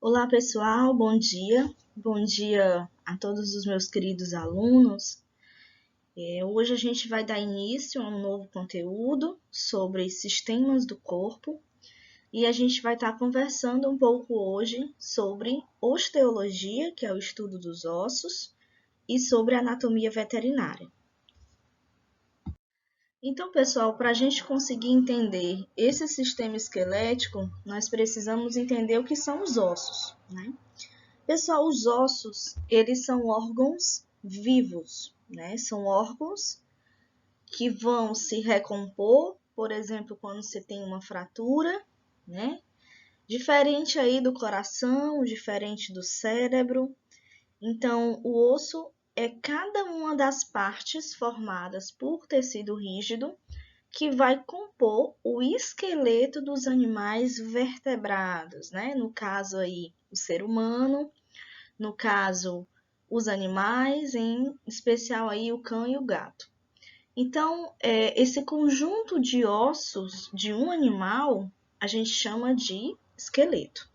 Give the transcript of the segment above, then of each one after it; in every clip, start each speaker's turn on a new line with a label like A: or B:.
A: Olá, pessoal, bom dia. Bom dia a todos os meus queridos alunos. Hoje a gente vai dar início a um novo conteúdo sobre sistemas do corpo e a gente vai estar conversando um pouco hoje sobre osteologia, que é o estudo dos ossos, e sobre anatomia veterinária. Então, pessoal, para a gente conseguir entender esse sistema esquelético, nós precisamos entender o que são os ossos, né? Pessoal, os ossos, eles são órgãos vivos, né? São órgãos que vão se recompor, por exemplo, quando você tem uma fratura, né? Diferente aí do coração, diferente do cérebro. Então, o osso é cada uma das partes formadas por tecido rígido que vai compor o esqueleto dos animais vertebrados, né? No caso aí, o ser humano, no caso, os animais, em especial aí o cão e o gato. Então, esse conjunto de ossos de um animal, a gente chama de esqueleto.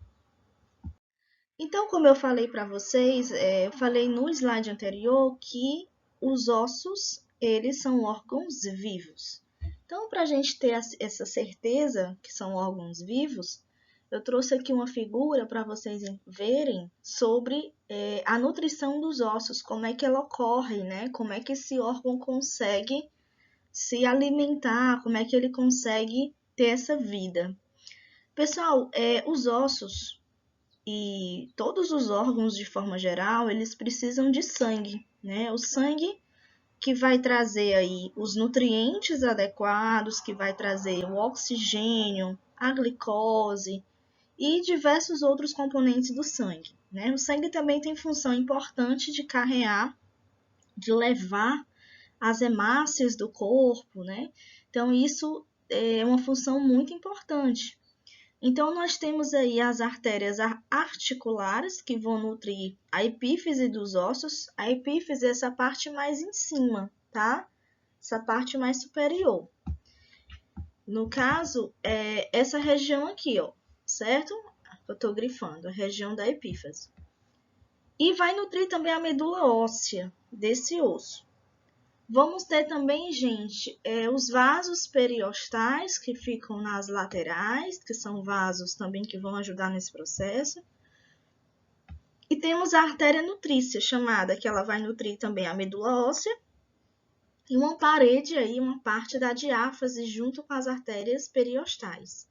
A: Então, como eu falei para vocês, eu falei no slide anterior que os ossos, eles são órgãos vivos. Então, para a gente ter essa certeza que são órgãos vivos, eu trouxe aqui uma figura para vocês verem sobre a nutrição dos ossos, como é que ela ocorre, né? Como é que esse órgão consegue se alimentar, como é que ele consegue ter essa vida. Pessoal, os ossos e todos os órgãos de forma geral, eles precisam de sangue, né? O sangue que vai trazer aí os nutrientes adequados, que vai trazer o oxigênio, a glicose e diversos outros componentes do sangue, né? O sangue também tem função importante de carrear, de levar as hemácias do corpo, né? Então, isso é uma função muito importante. Então, nós temos aí as artérias articulares, que vão nutrir a epífise dos ossos. A epífise é essa parte mais em cima, tá? Essa parte mais superior. No caso, é essa região aqui, ó, certo? Eu tô grifando, a região da epífise. E vai nutrir também a medula óssea desse osso. Vamos ter também, gente, os vasos periostais, que ficam nas laterais, que são vasos também que vão ajudar nesse processo. E temos a artéria nutrícia, chamada, que ela vai nutrir também a medula óssea, e uma parede aí, uma parte da diáfase junto com as artérias periostais,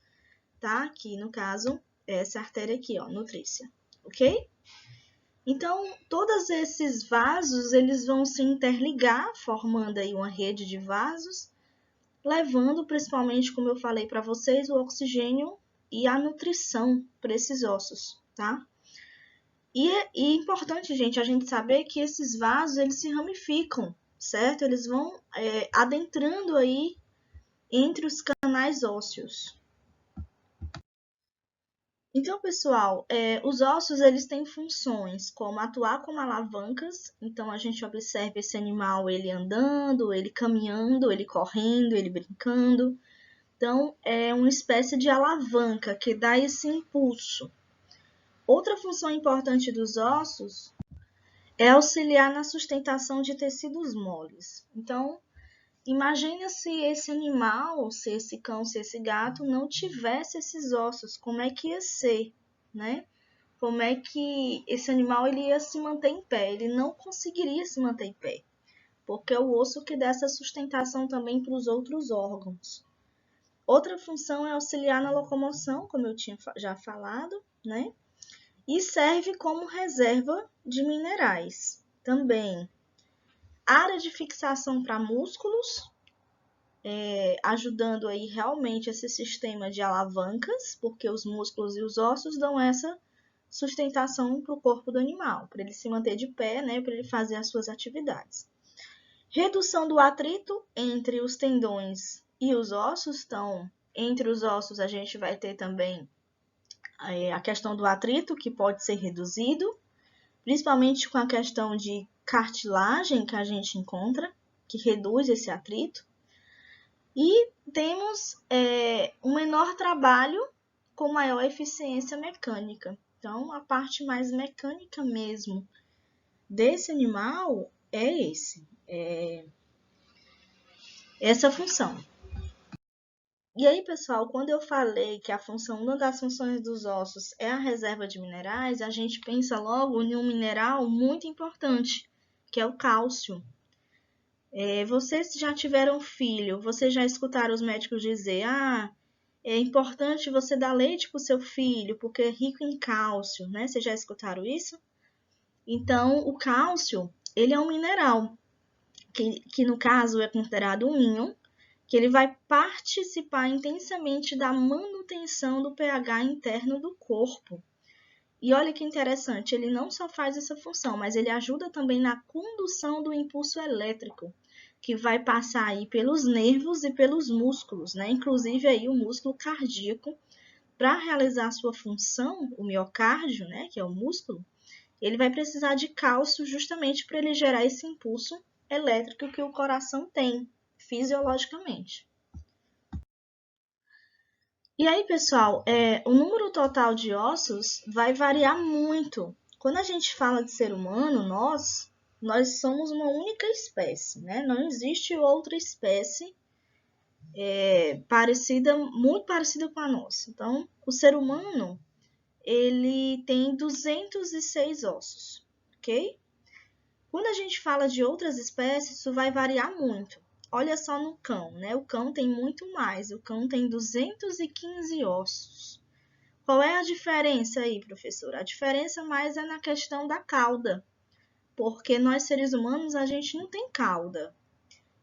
A: tá? Aqui, no caso, essa artéria aqui, ó, nutrícia, ok? Então, todos esses vasos, eles vão se interligar, formando aí uma rede de vasos, levando principalmente, como eu falei para vocês, o oxigênio e a nutrição para esses ossos, tá? E é importante, gente, a gente saber que esses vasos, eles se ramificam, certo? Eles vão adentrando aí entre os canais ósseos. Então, pessoal, os ossos, eles têm funções como atuar como alavancas. Então, a gente observa esse animal, ele andando, ele caminhando, ele correndo, ele brincando. Então, é uma espécie de alavanca que dá esse impulso. Outra função importante dos ossos é auxiliar na sustentação de tecidos moles. Então, imagina se esse animal, se esse cão, se esse gato não tivesse esses ossos, como é que ia ser, né? Como é que esse animal ele ia se manter em pé? Ele não conseguiria se manter em pé, porque é o osso que dá essa sustentação também para os outros órgãos. Outra função é auxiliar na locomoção, como eu tinha já falado, né? E serve como reserva de minerais. Também área de fixação para músculos, ajudando aí realmente esse sistema de alavancas, porque os músculos e os ossos dão essa sustentação para o corpo do animal, para ele se manter de pé, né, para ele fazer as suas atividades. Redução do atrito entre os tendões e os ossos. Então, entre os ossos a gente vai ter também a questão do atrito, que pode ser reduzido, principalmente com a questão de cartilagem que a gente encontra, que reduz esse atrito. E temos um menor trabalho com maior eficiência mecânica. Então, a parte mais mecânica mesmo desse animal é essa função. E aí, pessoal, quando eu falei que uma das funções dos ossos é a reserva de minerais, a gente pensa logo em um mineral muito importante, que é o cálcio. Vocês já tiveram filho, vocês já escutaram os médicos dizer, é importante você dar leite para o seu filho, porque é rico em cálcio, né? Vocês já escutaram isso? Então, o cálcio, ele é um mineral, que no caso é considerado um íon, que ele vai participar intensamente da manutenção do pH interno do corpo. E olha que interessante, ele não só faz essa função, mas ele ajuda também na condução do impulso elétrico, que vai passar aí pelos nervos e pelos músculos, né? Inclusive aí o músculo cardíaco, para realizar a sua função, o miocárdio, né, que é o músculo, ele vai precisar de cálcio justamente para ele gerar esse impulso elétrico que o coração tem, fisiologicamente. E aí, pessoal, o número total de ossos vai variar muito. Quando a gente fala de ser humano, nós somos uma única espécie, né? Não existe outra espécie muito parecida com a nossa. Então, o ser humano, ele tem 206 ossos, ok? Quando a gente fala de outras espécies, isso vai variar muito. Olha só no cão, né? O cão tem muito mais. O cão tem 215 ossos. Qual é a diferença aí, professora? A diferença mais é na questão da cauda, porque nós seres humanos a gente não tem cauda.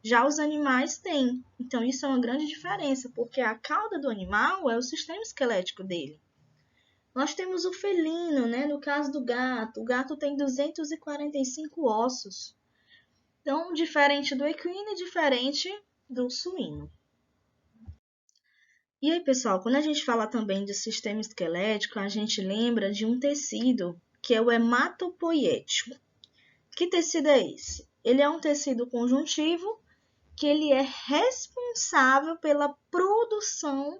A: Já os animais têm. Então isso é uma grande diferença, porque a cauda do animal é o sistema esquelético dele. Nós temos o felino, né? No caso do gato, o gato tem 245 ossos. Então, diferente do equino e diferente do suíno. E aí, pessoal, quando a gente fala também de sistema esquelético, a gente lembra de um tecido que é o hematopoiético. Que tecido é esse? Ele é um tecido conjuntivo que ele é responsável pela produção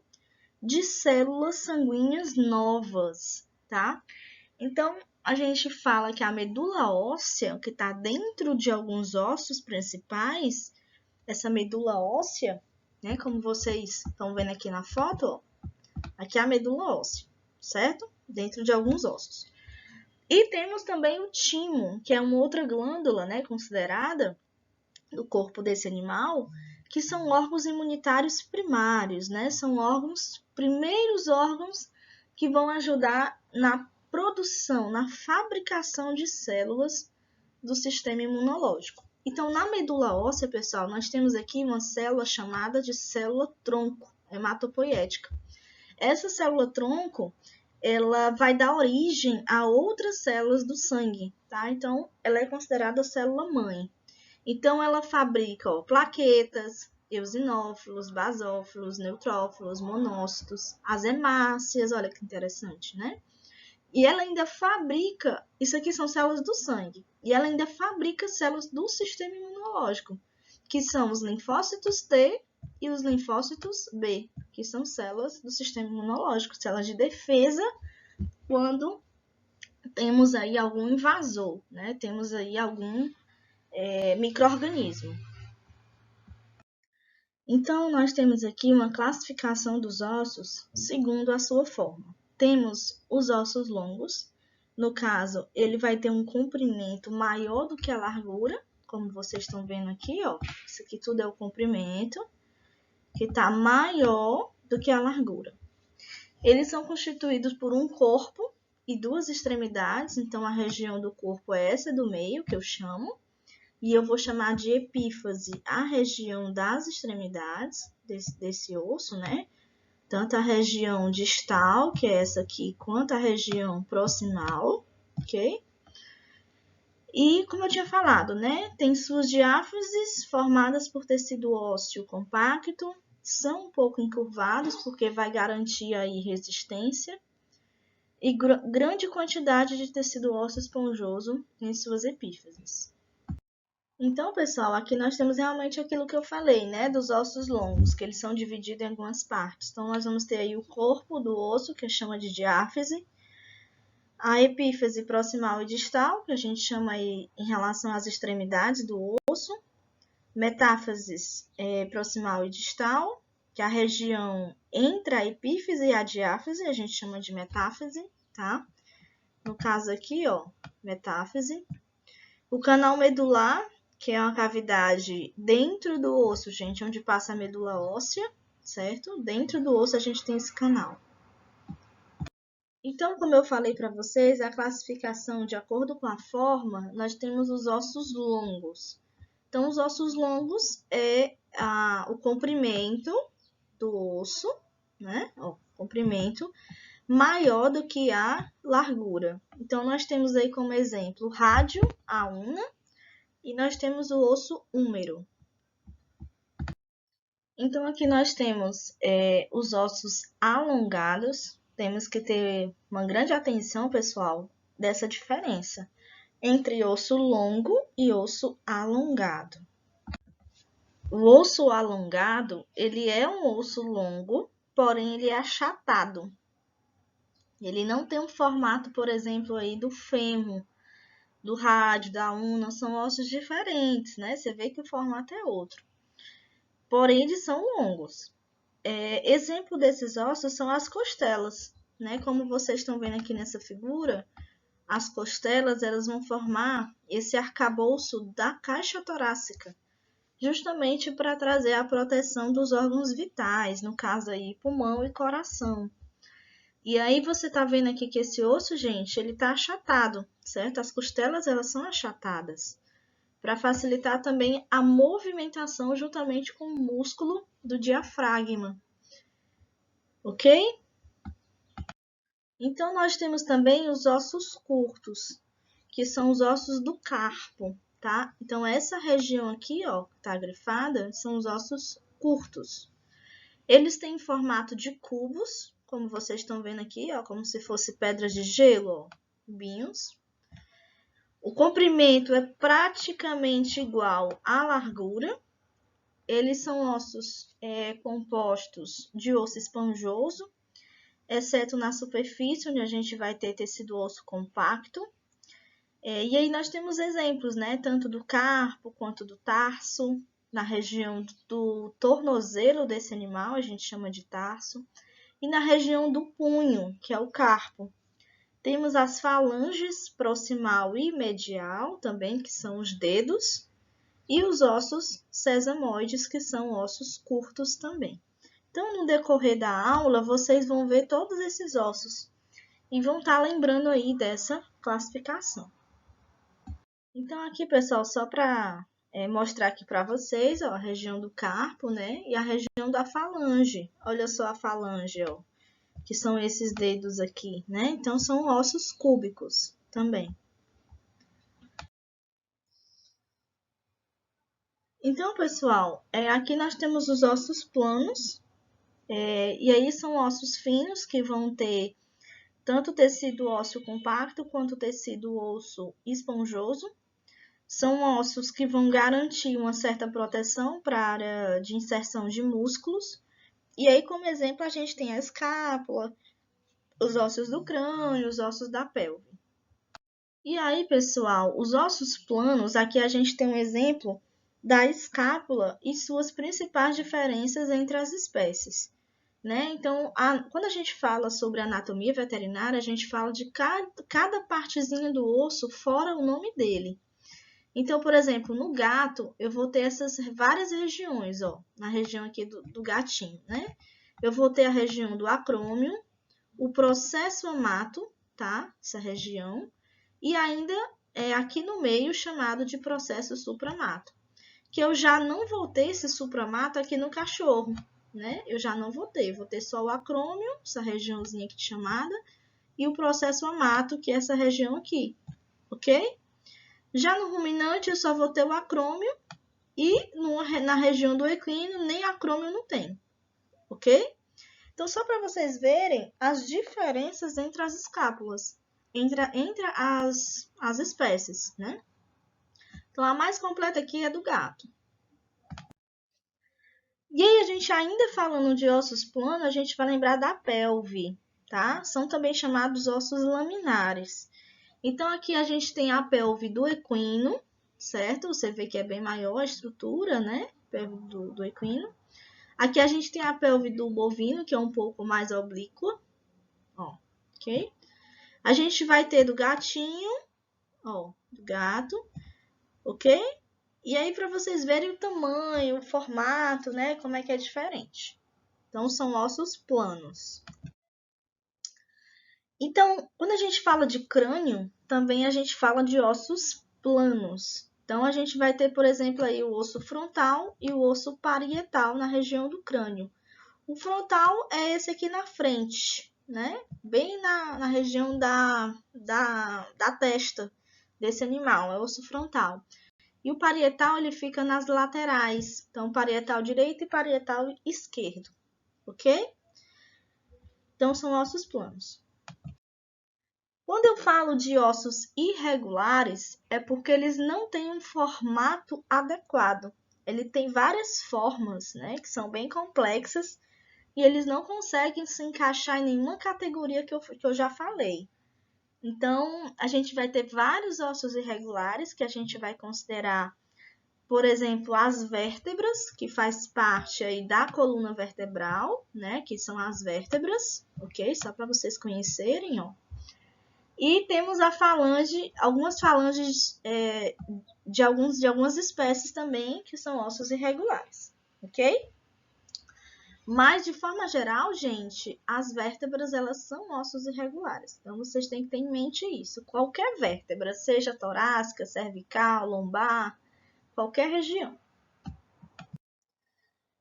A: de células sanguíneas novas, tá? Então, a gente fala que a medula óssea, que está dentro de alguns ossos principais, essa medula óssea, né, como vocês estão vendo aqui na foto, ó, aqui é a medula óssea, certo? Dentro de alguns ossos. E temos também o timo, que é uma outra glândula, né, considerada do corpo desse animal, que são órgãos imunitários primários, né? São primeiros órgãos que vão ajudar na produção, na fabricação de células do sistema imunológico. Então, na medula óssea, pessoal, nós temos aqui uma célula chamada de célula-tronco, hematopoiética. Essa célula-tronco, ela vai dar origem a outras células do sangue, tá? Então, ela é considerada célula-mãe. Então, ela fabrica plaquetas, eosinófilos, basófilos, neutrófilos, monócitos, as hemácias, olha que interessante, né? E ela ainda fabrica, isso aqui são células do sangue, e ela ainda fabrica células do sistema imunológico, que são os linfócitos T e os linfócitos B, que são células do sistema imunológico, células de defesa quando temos aí algum invasor, né? Temos aí algum micro-organismo. Então, nós temos aqui uma classificação dos ossos segundo a sua forma. Temos os ossos longos, no caso, ele vai ter um comprimento maior do que a largura, como vocês estão vendo aqui, ó. Isso aqui tudo é o comprimento, que está maior do que a largura. Eles são constituídos por um corpo e duas extremidades, então a região do corpo é essa do meio, que eu chamo, e eu vou chamar de epífase a região das extremidades desse osso, né? Tanto a região distal, que é essa aqui, quanto a região proximal, ok? E, como eu tinha falado, né? Tem suas diáfases formadas por tecido ósseo compacto, são um pouco encurvados, porque vai garantir aí resistência, e grande quantidade de tecido ósseo esponjoso em suas epífises. Então, pessoal, aqui nós temos realmente aquilo que eu falei, né, dos ossos longos, que eles são divididos em algumas partes. Então, nós vamos ter aí o corpo do osso, que chama de diáfise, A epífise proximal e distal, que a gente chama aí em relação às extremidades do osso. Metáfase proximal e distal, que é a região entre a epífise e a diáfise, a gente chama de metáfise, tá? No caso aqui, ó, metáfise. O canal medular, que é uma cavidade dentro do osso, gente, onde passa a medula óssea, certo? Dentro do osso a gente tem esse canal. Então, como eu falei para vocês, a classificação de acordo com a forma, nós temos os ossos longos. Então, os ossos longos é o comprimento do osso, né? O comprimento maior do que a largura. Então, nós temos aí como exemplo o rádio, a una, e nós temos o osso húmero. Então, aqui nós temos os ossos alongados. Temos que ter uma grande atenção, pessoal, dessa diferença entre osso longo e osso alongado. O osso alongado, ele é um osso longo, porém ele é achatado. Ele não tem um formato, por exemplo, aí do fêmur, do rádio, da una, são ossos diferentes, né? Você vê que o formato é outro. Porém, eles são longos. Exemplo desses ossos são as costelas, né? Como vocês estão vendo aqui nessa figura, as costelas elas vão formar esse arcabouço da caixa torácica, justamente para trazer a proteção dos órgãos vitais, no caso aí pulmão e coração. E aí você tá vendo aqui que esse osso, gente, ele tá achatado, certo? As costelas elas são achatadas, para facilitar também a movimentação juntamente com o músculo do diafragma. Ok? Então, nós temos também os ossos curtos, que são os ossos do carpo, tá? Então, essa região aqui, ó, que tá grifada, são os ossos curtos. Eles têm formato de cubos, como vocês estão vendo aqui, ó, como se fosse pedras de gelo, ó, cubinhos. O comprimento é praticamente igual à largura. Eles são ossos compostos de osso esponjoso, exceto na superfície, onde a gente vai ter tecido osso compacto. E aí nós temos exemplos, né? Tanto do carpo quanto do tarso, na região do tornozelo desse animal, a gente chama de tarso, e na região do punho, que é o carpo. Temos as falanges proximal e medial, também, que são os dedos, e os ossos sesamoides, que são ossos curtos também. Então, no decorrer da aula, vocês vão ver todos esses ossos e vão estar lembrando aí dessa classificação. Então, aqui, pessoal, só para mostrar aqui para vocês, ó, a região do carpo, né? E a região da falange. Olha só a falange, ó, que são esses dedos aqui, né? Então, são ossos cúbicos também. Então, pessoal, aqui nós temos os ossos planos, e aí são ossos finos que vão ter tanto tecido ósseo compacto quanto tecido osso esponjoso. São ossos que vão garantir uma certa proteção para a área de inserção de músculos. E aí, como exemplo, a gente tem a escápula, os ossos do crânio, os ossos da pelve. E aí, pessoal, os ossos planos, aqui a gente tem um exemplo da escápula e suas principais diferenças entre as espécies. Né? Então, quando a gente fala sobre anatomia veterinária, a gente fala de cada partezinha do osso fora o nome dele. Então, por exemplo, no gato, eu vou ter essas várias regiões, ó, na região aqui do gatinho, né? Eu vou ter a região do acrômio, o processo amato, tá? Essa região, e ainda aqui no meio chamado de processo supramato, que eu já não vou ter esse supramato aqui no cachorro, né? Eu já não vou ter só o acrômio, essa regiãozinha aqui chamada, e o processo amato, que é essa região aqui, ok? Já no ruminante, eu só vou ter o acrômio e na região do equino, nem acrômio não tem, ok? Então, só para vocês verem as diferenças entre as escápulas, entre as espécies, né? Então, a mais completa aqui é do gato. E aí, a gente ainda falando de ossos planos, a gente vai lembrar da pelve, tá? São também chamados ossos laminares. Então, aqui a gente tem a pelve do equino, certo? Você vê que é bem maior a estrutura, né? Pelve do equino. Aqui a gente tem a pelve do bovino, que é um pouco mais oblíqua, ó, ok? A gente vai ter do gatinho, ó, do gato, ok? E aí, para vocês verem o tamanho, o formato, né? Como é que é diferente. Então, são ossos planos. Então, quando a gente fala de crânio, também a gente fala de ossos planos. Então, a gente vai ter, por exemplo, aí o osso frontal e o osso parietal na região do crânio. O frontal é esse aqui na frente, né? Bem na região da testa desse animal, é o osso frontal. E o parietal, ele fica nas laterais. Então, parietal direito e parietal esquerdo, ok? Então, são ossos planos. Quando eu falo de ossos irregulares, é porque eles não têm um formato adequado. Ele tem várias formas, né, que são bem complexas, e eles não conseguem se encaixar em nenhuma categoria que eu já falei. Então, a gente vai ter vários ossos irregulares que a gente vai considerar, por exemplo, as vértebras, que faz parte aí da coluna vertebral, né, que são as vértebras, ok? Só para vocês conhecerem, ó. E temos a falange, algumas falanges de algumas espécies também, que são ossos irregulares, ok? Mas, de forma geral, gente, as vértebras, elas são ossos irregulares. Então, vocês têm que ter em mente isso. Qualquer vértebra, seja torácica, cervical, lombar, qualquer região.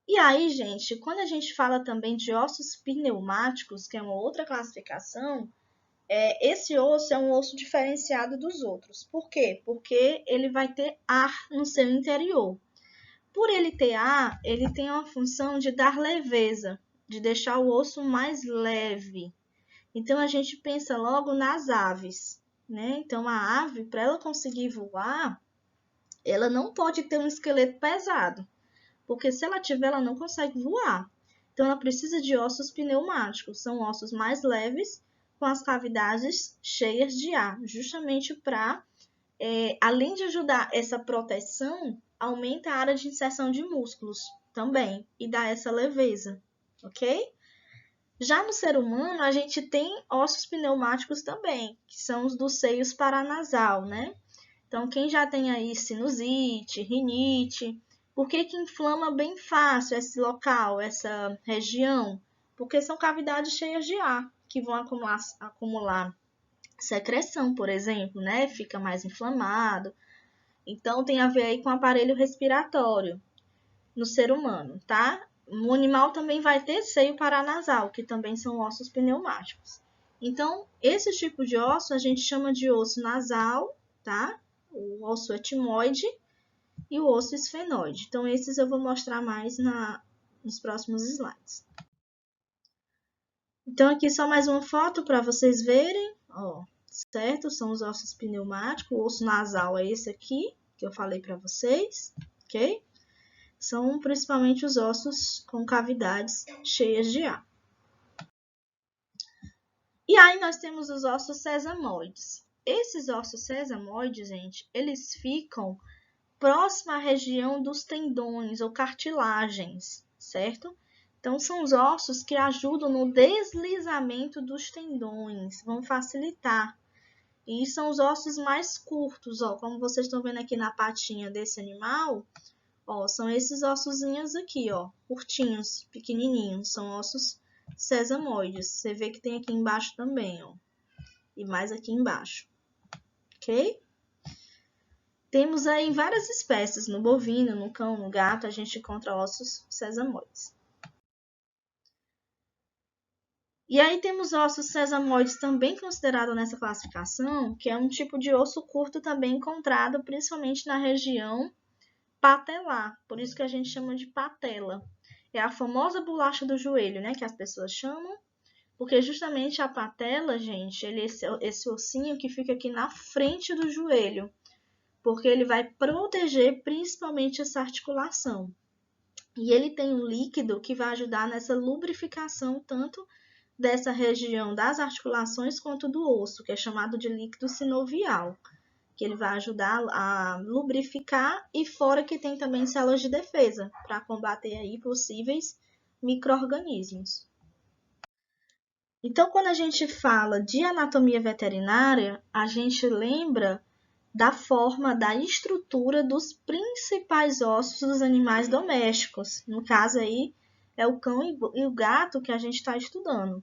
A: E aí, gente, quando a gente fala também de ossos pneumáticos, que é uma outra classificação, esse osso é um osso diferenciado dos outros. Por quê? Porque ele vai ter ar no seu interior. Por ele ter ar, ele tem uma função de dar leveza, de deixar o osso mais leve. Então, a gente pensa logo nas aves, né? Então, a ave, para ela conseguir voar, ela não pode ter um esqueleto pesado, porque se ela tiver, ela não consegue voar. Então, ela precisa de ossos pneumáticos, são ossos mais leves, com as cavidades cheias de ar, justamente para, além de ajudar essa proteção, aumenta a área de inserção de músculos também e dá essa leveza, ok? Já no ser humano, a gente tem ossos pneumáticos também, que são os dos seios paranasal, né? Então, quem já tem aí sinusite, rinite, por que inflama bem fácil esse local, essa região? Porque são cavidades cheias de ar, que vão acumular secreção, por exemplo, né? Fica mais inflamado. Então, tem a ver aí com o aparelho respiratório no ser humano, tá? No animal também vai ter seio paranasal, que também são ossos pneumáticos. Então, esse tipo de osso a gente chama de osso nasal, tá? O osso etimoide e o osso esfenoide. Então, esses eu vou mostrar mais nos próximos slides. Então, aqui só mais uma foto para vocês verem, ó, certo? São os ossos pneumáticos. O osso nasal é esse aqui, que eu falei para vocês, ok? São principalmente os ossos com cavidades cheias de ar. E aí nós temos os ossos sesamoides. Esses ossos sesamoides, gente, eles ficam próximo à região dos tendões ou cartilagens, certo? Então, são os ossos que ajudam no deslizamento dos tendões, vão facilitar. E são os ossos mais curtos, ó, como vocês estão vendo aqui na patinha desse animal, ó, são esses ossozinhos aqui, ó, curtinhos, pequenininhos, são ossos sesamoides. Você vê que tem aqui embaixo também, ó, e mais aqui embaixo, ok? Temos aí várias espécies, no bovino, no cão, no gato, a gente encontra ossos sesamoides. E aí temos ossos sesamoides também considerado nessa classificação, que é um tipo de osso curto também encontrado principalmente na região patelar, por isso que a gente chama de patela. É a famosa bolacha do joelho, né, que as pessoas chamam, porque justamente a patela, gente, ele é esse ossinho que fica aqui na frente do joelho, porque ele vai proteger principalmente essa articulação. E ele tem um líquido que vai ajudar nessa lubrificação tanto dessa região das articulações quanto do osso, que é chamado de líquido sinovial, que ele vai ajudar a lubrificar, e fora que tem também células de defesa para combater aí possíveis micro-organismos. Então, quando a gente fala de anatomia veterinária, a gente lembra da forma, da estrutura dos principais ossos dos animais domésticos. No caso aí, é o cão e o gato que a gente está estudando.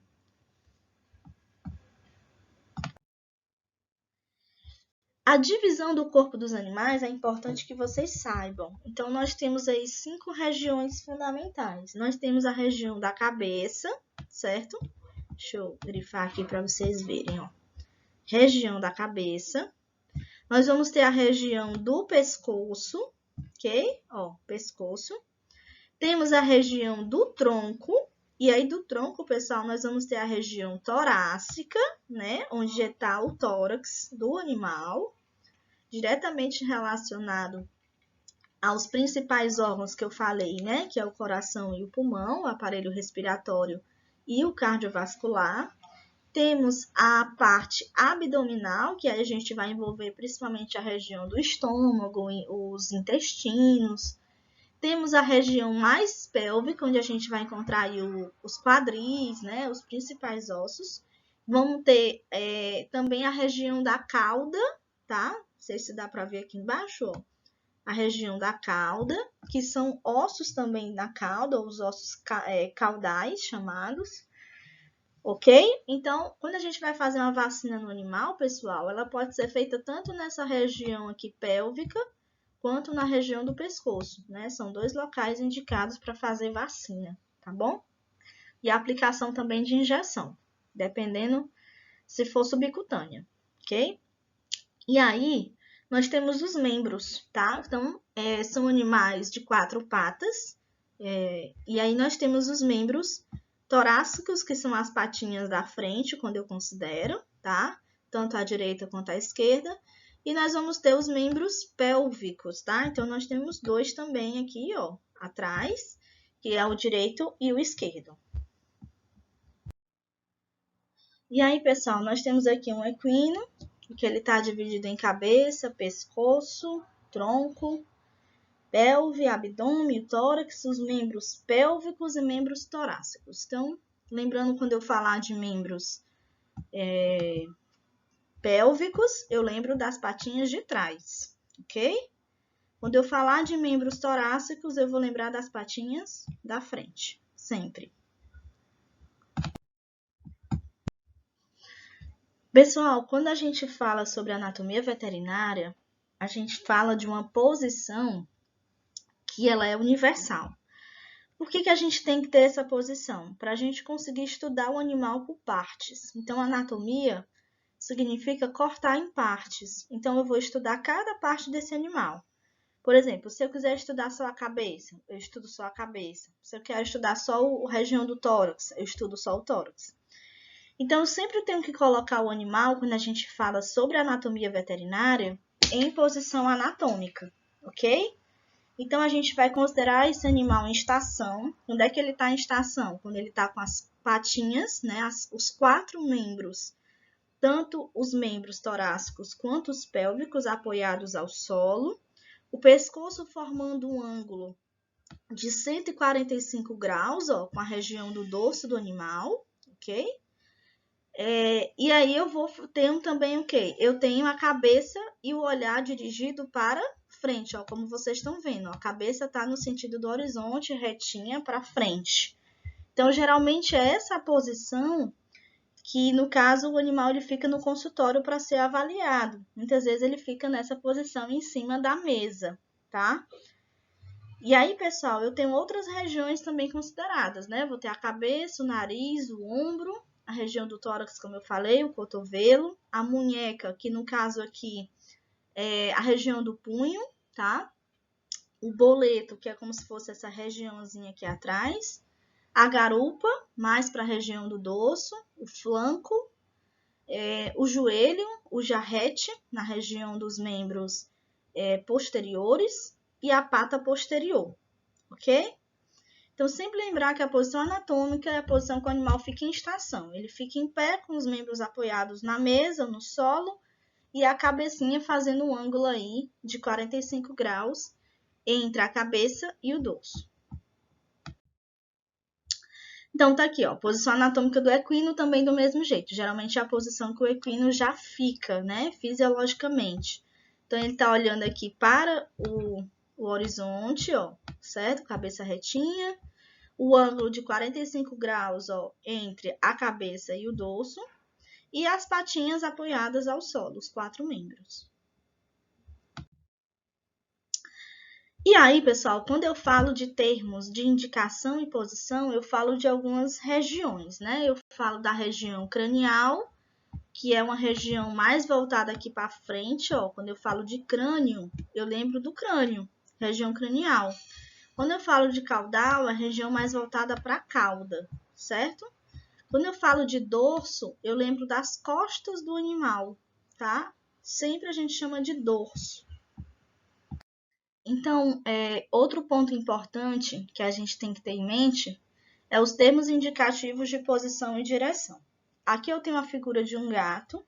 A: A divisão do corpo dos animais é importante que vocês saibam. Então, nós temos aí 5 regiões fundamentais. Nós temos a região da cabeça, certo? Deixa eu grifar aqui para vocês verem, ó. Região da cabeça. Nós vamos ter a região do pescoço, ok? Ó, pescoço. Temos a região do tronco. E aí, do tronco, pessoal, nós vamos ter a região torácica, né? Onde está o tórax do animal, diretamente relacionado aos principais órgãos que eu falei, né? Que é o coração e o pulmão, o aparelho respiratório e o cardiovascular. Temos a parte abdominal, que aí a gente vai envolver principalmente a região do estômago, os intestinos. Temos a região mais pélvica, onde a gente vai encontrar aí os quadris, né, os principais ossos. Vamos ter também a região da cauda, tá? Não sei se dá para ver aqui embaixo, ó. A região da cauda, que são ossos também na cauda, os ossos caudais chamados. Ok? Então, quando a gente vai fazer uma vacina no animal, pessoal, ela pode ser feita tanto nessa região aqui pélvica, quanto na região do pescoço, né? São 2 locais indicados para fazer vacina, tá bom? E a aplicação também de injeção, dependendo se for subcutânea, ok? E aí, nós temos os membros, tá? Então, são animais de 4 patas, e aí nós temos os membros torácicos, que são as patinhas da frente, quando eu considero, tá? Tanto à direita quanto à esquerda. E nós vamos ter os membros pélvicos, tá? Então, nós temos 2 também aqui, ó, atrás, que é o direito e o esquerdo. E aí, pessoal, nós temos aqui um equino, que ele está dividido em cabeça, pescoço, tronco, pelve, abdômen, tórax, os membros pélvicos e membros torácicos. Então, lembrando quando eu falar de membros pélvicos, eu lembro das patinhas de trás, ok? Quando eu falar de membros torácicos, eu vou lembrar das patinhas da frente, sempre. Pessoal, quando a gente fala sobre anatomia veterinária, a gente fala de uma posição que ela é universal. Por que a gente tem que ter essa posição? Para a gente conseguir estudar o animal por partes. Então, anatomia significa cortar em partes. Então, eu vou estudar cada parte desse animal. Por exemplo, se eu quiser estudar só a cabeça, eu estudo só a cabeça. Se eu quero estudar só a região do tórax, eu estudo só o tórax. Então, eu sempre tenho que colocar o animal, quando a gente fala sobre anatomia veterinária, em posição anatômica, ok? Então, a gente vai considerar esse animal em estação. Onde é que ele está em estação? Quando ele está com as patinhas, né, os 4 membros, tanto os membros torácicos quanto os pélvicos apoiados ao solo, o pescoço formando um ângulo de 145 graus, ó, com a região do dorso do animal, ok? E aí eu vou ter também o quê? Eu tenho a cabeça e o olhar dirigido para frente, ó, como vocês estão vendo. Ó, a cabeça está no sentido do horizonte, retinha para frente. Então, geralmente é essa posição que, no caso, o animal ele fica no consultório para ser avaliado. Muitas vezes ele fica nessa posição em cima da mesa, tá? E aí, pessoal, eu tenho outras regiões também consideradas, né? Vou ter a cabeça, o nariz, o ombro, a região do tórax, como eu falei, o cotovelo, a munheca, que no caso aqui é a região do punho, tá? O boleto, que é como se fosse essa regiãozinha aqui atrás, a garupa, mais para a região do dorso, o flanco, o joelho, o jarrete, na região dos membros posteriores, e a pata posterior, ok? Então, sempre lembrar que a posição anatômica é a posição que o animal fica em estação. Ele fica em pé com os membros apoiados na mesa, no solo, e a cabecinha fazendo um ângulo aí de 45 graus entre a cabeça e o dorso. Então, tá aqui, ó, posição anatômica do equino também do mesmo jeito. Geralmente é a posição que o equino já fica, né, fisiologicamente. Então, ele tá olhando aqui para o horizonte, ó, certo? Cabeça retinha. O ângulo de 45 graus, ó, entre a cabeça e o dorso. E as patinhas apoiadas ao solo, os 4 membros. E aí, pessoal, quando eu falo de termos de indicação e posição, eu falo de algumas regiões, né? Eu falo da região cranial, que é uma região mais voltada aqui para frente, ó. Quando eu falo de crânio, eu lembro do crânio, região cranial. Quando eu falo de caudal, é a região mais voltada para a cauda, certo? Quando eu falo de dorso, eu lembro das costas do animal, tá? Sempre a gente chama de dorso. Então, outro ponto importante que a gente tem que ter em mente é os termos indicativos de posição e direção. Aqui eu tenho a figura de um gato,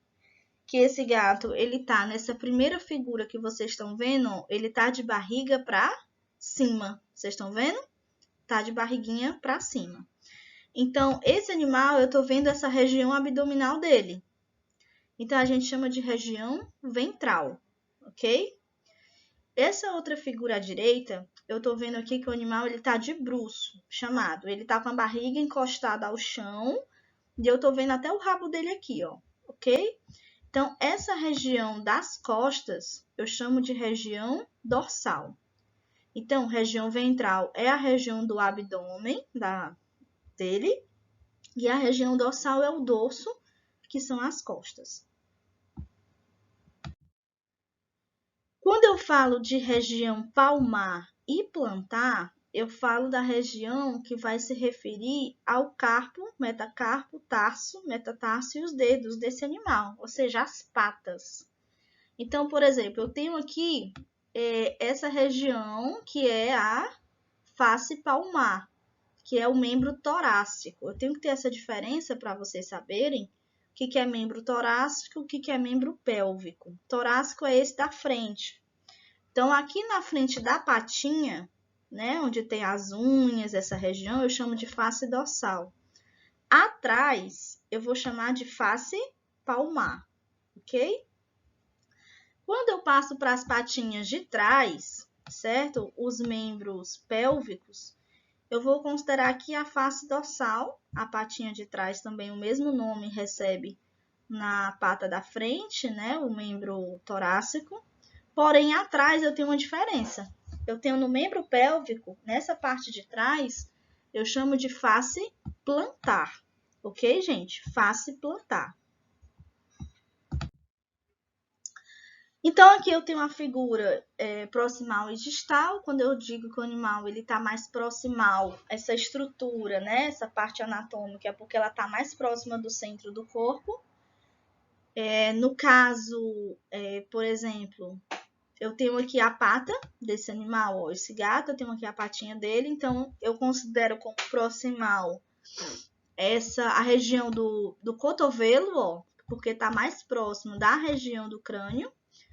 A: que esse gato, ele tá nessa primeira figura que vocês estão vendo, ele tá de barriga para cima. Vocês estão vendo? Tá de barriguinha para cima. Então, esse animal, eu tô vendo essa região abdominal dele. Então, a gente chama de região ventral, ok? Essa outra figura à direita, eu estou vendo aqui que o animal está de bruço, chamado. Ele está com a barriga encostada ao chão e eu estou vendo até o rabo dele aqui, ó, ok? Então, essa região das costas eu chamo de região dorsal. Então, região ventral é a região do abdômen dele e a região dorsal é o dorso, que são as costas. Quando eu falo de região palmar e plantar, eu falo da região que vai se referir ao carpo, metacarpo, tarso, metatarso e os dedos desse animal, ou seja, as patas. Então, por exemplo, eu tenho aqui essa região que é a face palmar, que é o membro torácico. Eu tenho que ter essa diferença para vocês saberem o que é membro torácico, o que é membro pélvico. Torácico é esse da frente. Então, aqui na frente da patinha, né, onde tem as unhas, essa região, eu chamo de face dorsal. Atrás, eu vou chamar de face palmar, ok? Quando eu passo para as patinhas de trás, certo? Os membros pélvicos, eu vou considerar aqui a face dorsal, a patinha de trás também o mesmo nome recebe na pata da frente, né? O membro torácico. Porém, atrás eu tenho uma diferença. Eu tenho no membro pélvico, nessa parte de trás, eu chamo de face plantar. Ok, gente? Face plantar. Então, aqui eu tenho uma figura proximal e distal. Quando eu digo que o animal está mais proximal, essa estrutura, né, essa parte anatômica, é porque ela está mais próxima do centro do corpo. No caso, por exemplo, eu tenho aqui a pata desse animal, ó, esse gato, eu tenho aqui a patinha dele, então eu considero como proximal a região do cotovelo, ó, porque está mais próximo da região do crânio.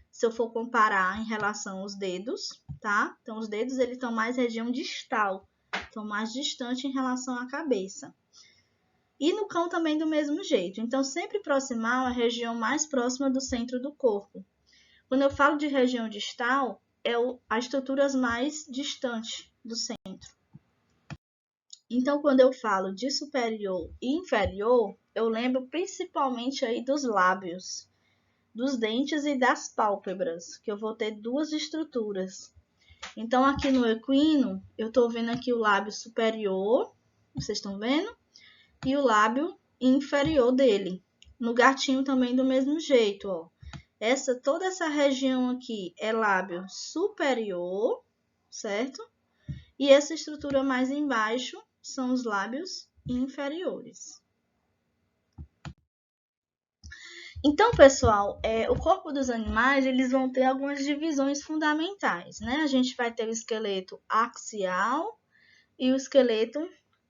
A: Se eu for comparar em relação aos dedos, tá? Então, os dedos, eles estão mais região distal, estão mais distante em relação à cabeça. E no cão também do mesmo jeito. Então, sempre proximal é a região mais próxima do centro do corpo. Quando eu falo de região distal, é as estruturas mais distantes do centro. Então, quando eu falo de superior e inferior, eu lembro principalmente aí dos lábios, dos dentes e das pálpebras, que eu vou ter duas estruturas. Então, aqui no equino, eu estou vendo aqui o lábio superior, vocês estão vendo? E o lábio inferior dele. No gatinho também do mesmo jeito, ó. Toda essa região aqui é lábio superior, certo? E essa estrutura mais embaixo são os lábios inferiores. Então, pessoal, o corpo dos animais, eles vão ter algumas divisões fundamentais, né? A gente vai ter o esqueleto axial, e o esqueleto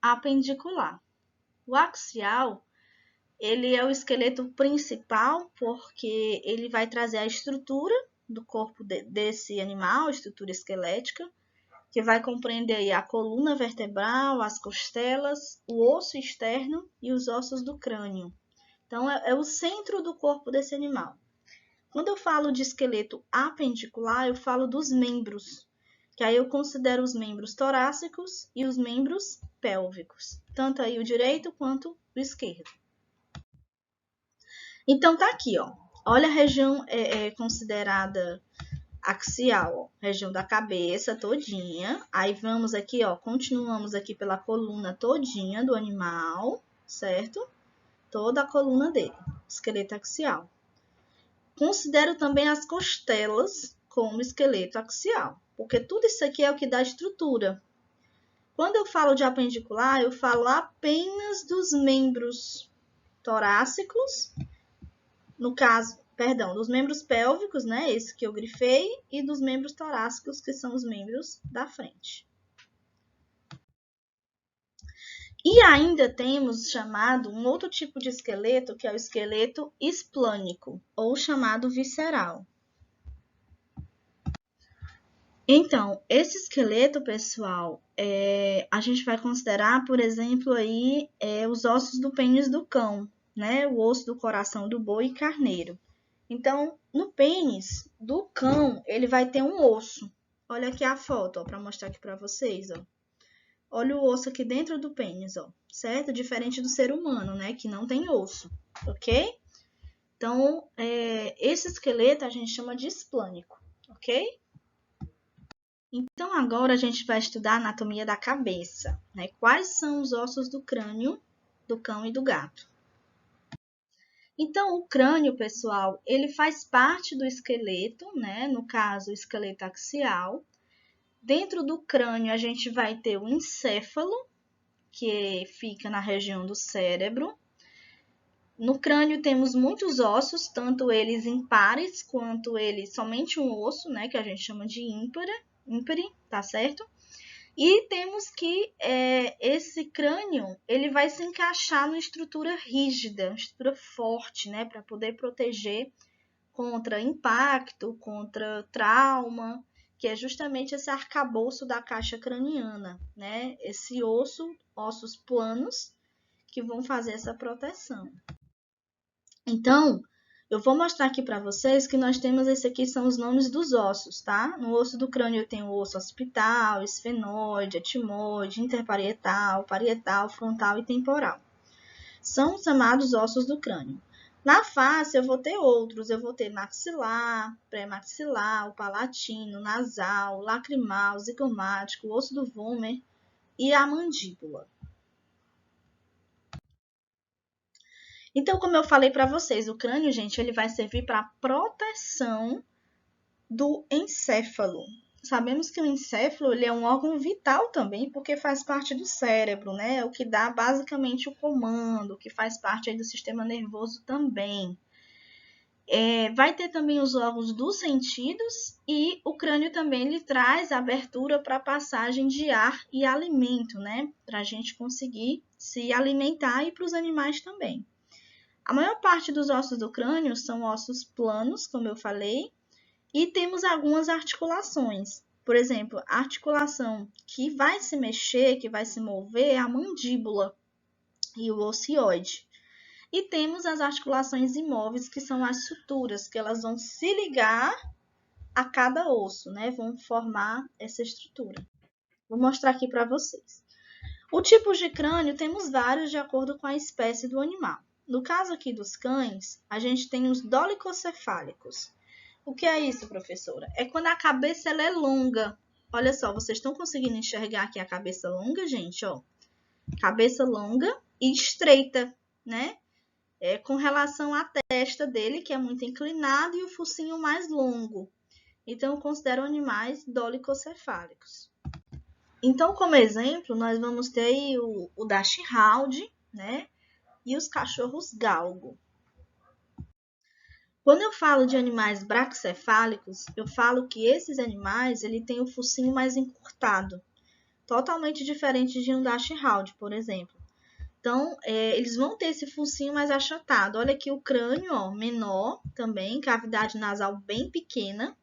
A: apendicular. O axial, ele é o esqueleto principal porque ele vai trazer a estrutura do corpo desse animal, a estrutura esquelética, que vai compreender aí a coluna vertebral, as costelas, o osso externo e os ossos do crânio. Então, é o centro do corpo desse animal. Quando eu falo de esqueleto apendicular, eu falo dos membros, que aí eu considero os membros torácicos e os membros pélvicos, tanto aí o direito quanto o esquerdo. Então, tá aqui, ó. Olha a região considerada axial, ó, região da cabeça todinha. Aí vamos aqui, ó, continuamos aqui pela coluna todinha do animal, certo? Toda a coluna dele, esqueleto axial. Considero também as costelas como esqueleto axial, porque tudo isso aqui é o que dá estrutura. Quando eu falo de apendicular, eu falo apenas dos membros torácicos, no caso, perdão, dos membros pélvicos, né, esse que eu grifei, e dos membros torácicos, que são os membros da frente. E ainda temos chamado um outro tipo de esqueleto, que é o esqueleto esplânico, ou chamado visceral. Então, esse esqueleto, pessoal, a gente vai considerar, por exemplo, aí, os ossos do pênis do cão, né? O osso do coração do boi e carneiro. Então, no pênis do cão, ele vai ter um osso. Olha aqui a foto, para mostrar aqui para vocês, ó. Olha o osso aqui dentro do pênis, ó, certo? Diferente do ser humano, né? Que não tem osso, ok? Então, esse esqueleto a gente chama de esplânico, ok? Então, agora a gente vai estudar a anatomia da cabeça, né? Quais são os ossos do crânio do cão e do gato? Então, o crânio, pessoal, ele faz parte do esqueleto, né? No caso, o esqueleto axial. Dentro do crânio, a gente vai ter o encéfalo, que fica na região do cérebro. No crânio temos muitos ossos, tanto eles impares quanto eles somente um osso, né? Que a gente chama de ímpare, tá certo? E temos que esse crânio ele vai se encaixar numa estrutura rígida, uma estrutura forte, né, para poder proteger contra impacto, contra trauma, que é justamente esse arcabouço da caixa craniana, né? Esse ossos planos que vão fazer essa proteção. Então, eu vou mostrar aqui para vocês que nós temos, esse aqui são os nomes dos ossos, tá? No osso do crânio eu tenho o osso occipital, esfenoide, etimoide, interparietal, parietal, frontal e temporal. São chamados ossos do crânio. Na face eu vou ter outros, eu vou ter maxilar, pré-maxilar, o palatino, nasal, lacrimal, zigomático, o osso do vômer e a mandíbula. Então, como eu falei para vocês, o crânio, gente, ele vai servir para proteção do encéfalo. Sabemos que o encéfalo ele é um órgão vital também, porque faz parte do cérebro, né? É o que dá basicamente o comando, que faz parte aí do sistema nervoso também. Vai ter também os órgãos dos sentidos e o crânio também lhe traz abertura para a passagem de ar e alimento, né? Para a gente conseguir se alimentar e para os animais também. A maior parte dos ossos do crânio são ossos planos, como eu falei, e temos algumas articulações. Por exemplo, a articulação que vai se mexer, que vai se mover, é a mandíbula e o ocioide. E temos as articulações imóveis, que são as suturas, que elas vão se ligar a cada osso, né? Vão formar essa estrutura. Vou mostrar aqui para vocês. O tipo de crânio temos vários de acordo com a espécie do animal. No caso aqui dos cães, a gente tem os dolicocefálicos. O que é isso, professora? É quando a cabeça ela é longa. Olha só, vocês estão conseguindo enxergar aqui a cabeça longa, gente? Ó, cabeça longa e estreita, né? Com relação à testa dele, que é muito inclinada, e o focinho mais longo. Então, eu considero animais dolicocefálicos. Então, como exemplo, nós vamos ter aí o dachshund, né? E os cachorros galgo. Quando eu falo de animais braquicefálicos, eu falo que esses animais ele têm o focinho mais encurtado. totalmente diferente de um Dachshund, por exemplo. Então, eles vão ter esse focinho mais achatado. Olha aqui o crânio, ó, menor também, cavidade nasal bem pequena.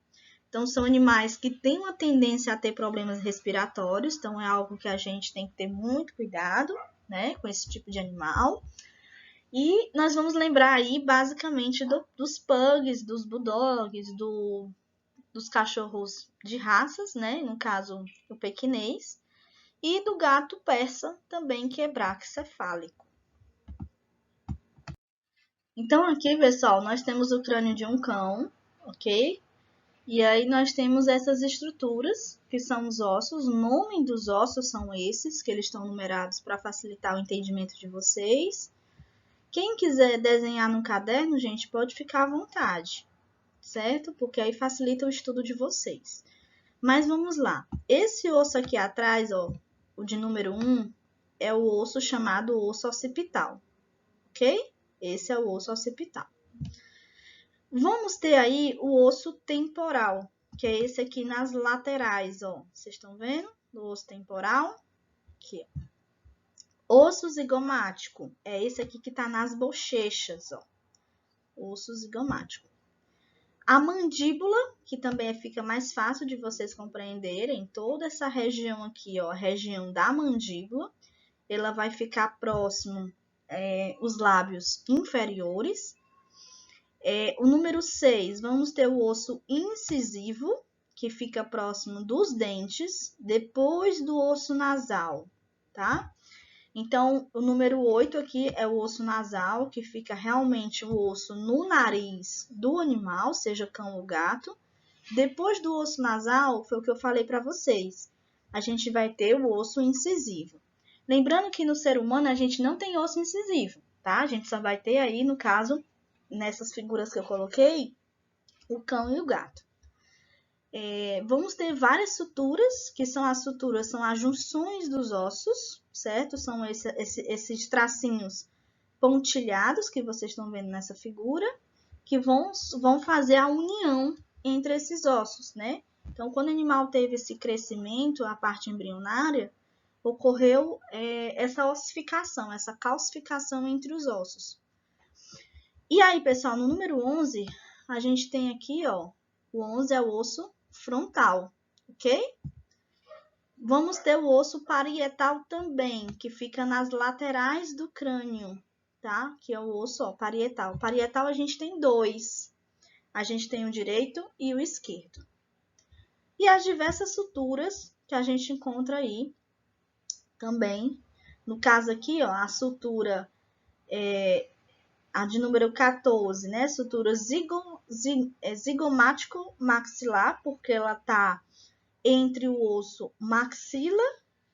A: Então, são animais que têm uma tendência a ter problemas respiratórios. Então, é algo que a gente tem que ter muito cuidado, né, com esse tipo de animal. E nós vamos lembrar aí, basicamente, dos pugs, dos bulldogs, dos cachorros de raças, né, no caso, o pequinês. E do gato persa também, que é braquicefálico. Então, aqui, pessoal, nós temos o crânio de um cão, ok? E aí nós temos essas estruturas, que são os ossos. O nome dos ossos são esses, que eles estão numerados para facilitar o entendimento de vocês. Quem quiser desenhar no caderno, gente, pode ficar à vontade, certo? Porque aí facilita o estudo de vocês. Mas vamos lá. Esse osso aqui atrás, ó, o de número 1, é o osso chamado osso occipital, ok? Esse é o osso occipital. Vamos ter aí o osso temporal, que é esse aqui nas laterais, ó. Vocês estão vendo? O osso temporal. Aqui, ó. Osso zigomático é esse aqui que tá nas bochechas, ó. Osso zigomático. A mandíbula, que também fica mais fácil de vocês compreenderem, toda essa região aqui, ó, a região da mandíbula, ela vai ficar próximo os lábios inferiores. O número 6, vamos ter o osso incisivo, que fica próximo dos dentes, depois do osso nasal, tá? Então, o número 8 aqui é o osso nasal, que fica realmente o osso no nariz do animal, seja cão ou gato. Depois do osso nasal, foi o que eu falei para vocês, a gente vai ter o osso incisivo. Lembrando que no ser humano a gente não tem osso incisivo, tá? A gente só vai ter aí, no caso, nessas figuras que eu coloquei, o cão e o gato. Vamos ter várias suturas, que são as suturas, são as junções dos ossos, certo? São esses tracinhos pontilhados que vocês estão vendo nessa figura, que vão fazer a união entre esses ossos, né? Então, quando o animal teve esse crescimento, a parte embrionária, ocorreu essa ossificação, essa calcificação entre os ossos. E aí, pessoal, no número 11, a gente tem aqui, ó, o 11 é o osso frontal, ok? Vamos ter o osso parietal também, que fica nas laterais do crânio, tá? Que é o osso, ó, parietal. Parietal a gente tem dois. A gente tem o direito e o esquerdo. E as diversas suturas que a gente encontra aí também. No caso aqui, ó, a sutura a de número 14, né? Sutura zigomático-maxilar, porque ela tá entre o osso maxila,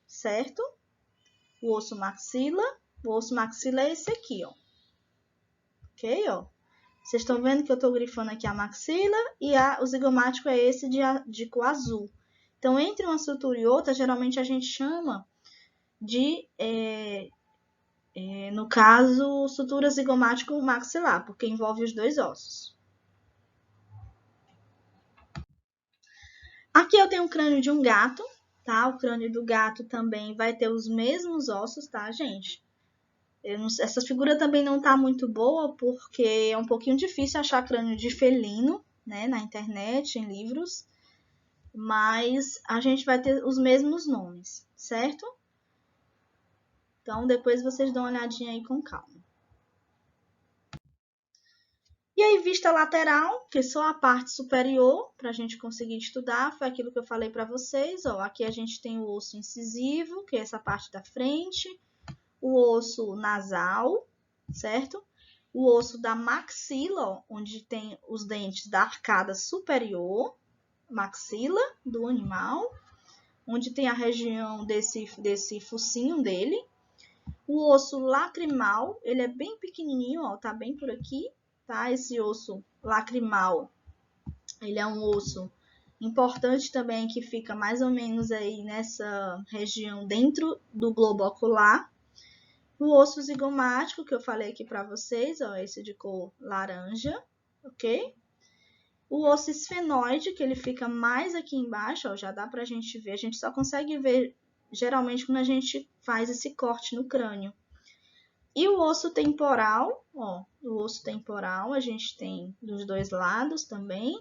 A: certo? O osso maxila é esse aqui, ó. Ok, ó? Vocês estão vendo que eu tô grifando aqui a maxila e o zigomático é esse de cor azul. Então, entre uma sutura e outra, geralmente a gente chama de, no caso, sutura zigomático-maxilar, porque envolve os dois ossos. Aqui eu tenho o crânio de um gato, tá? O crânio do gato também vai ter os mesmos ossos, tá, gente? Essa figura também não tá muito boa, porque é um pouquinho difícil achar crânio de felino, né, na internet, em livros. Mas a gente vai ter os mesmos nomes, certo? Então, depois vocês dão uma olhadinha aí com calma. E aí, vista lateral, que é só a parte superior, para a gente conseguir estudar, foi aquilo que eu falei para vocês. Ó, aqui a gente tem o osso incisivo, que é essa parte da frente, o osso nasal, certo? O osso da maxila, ó, onde tem os dentes da arcada superior, maxila do animal, onde tem a região desse focinho dele. O osso lacrimal, ele é bem pequenininho, ó, tá bem por aqui, tá? Esse osso lacrimal, ele é um osso importante também, que fica mais ou menos aí nessa região dentro do globo ocular. O osso zigomático, que eu falei aqui para vocês, ó, esse de cor laranja, ok? O osso esfenoide, que ele fica mais aqui embaixo, ó, já dá pra gente ver, a gente só consegue ver geralmente quando a gente faz esse corte no crânio. E o osso temporal, ó, o osso temporal a gente tem dos dois lados também.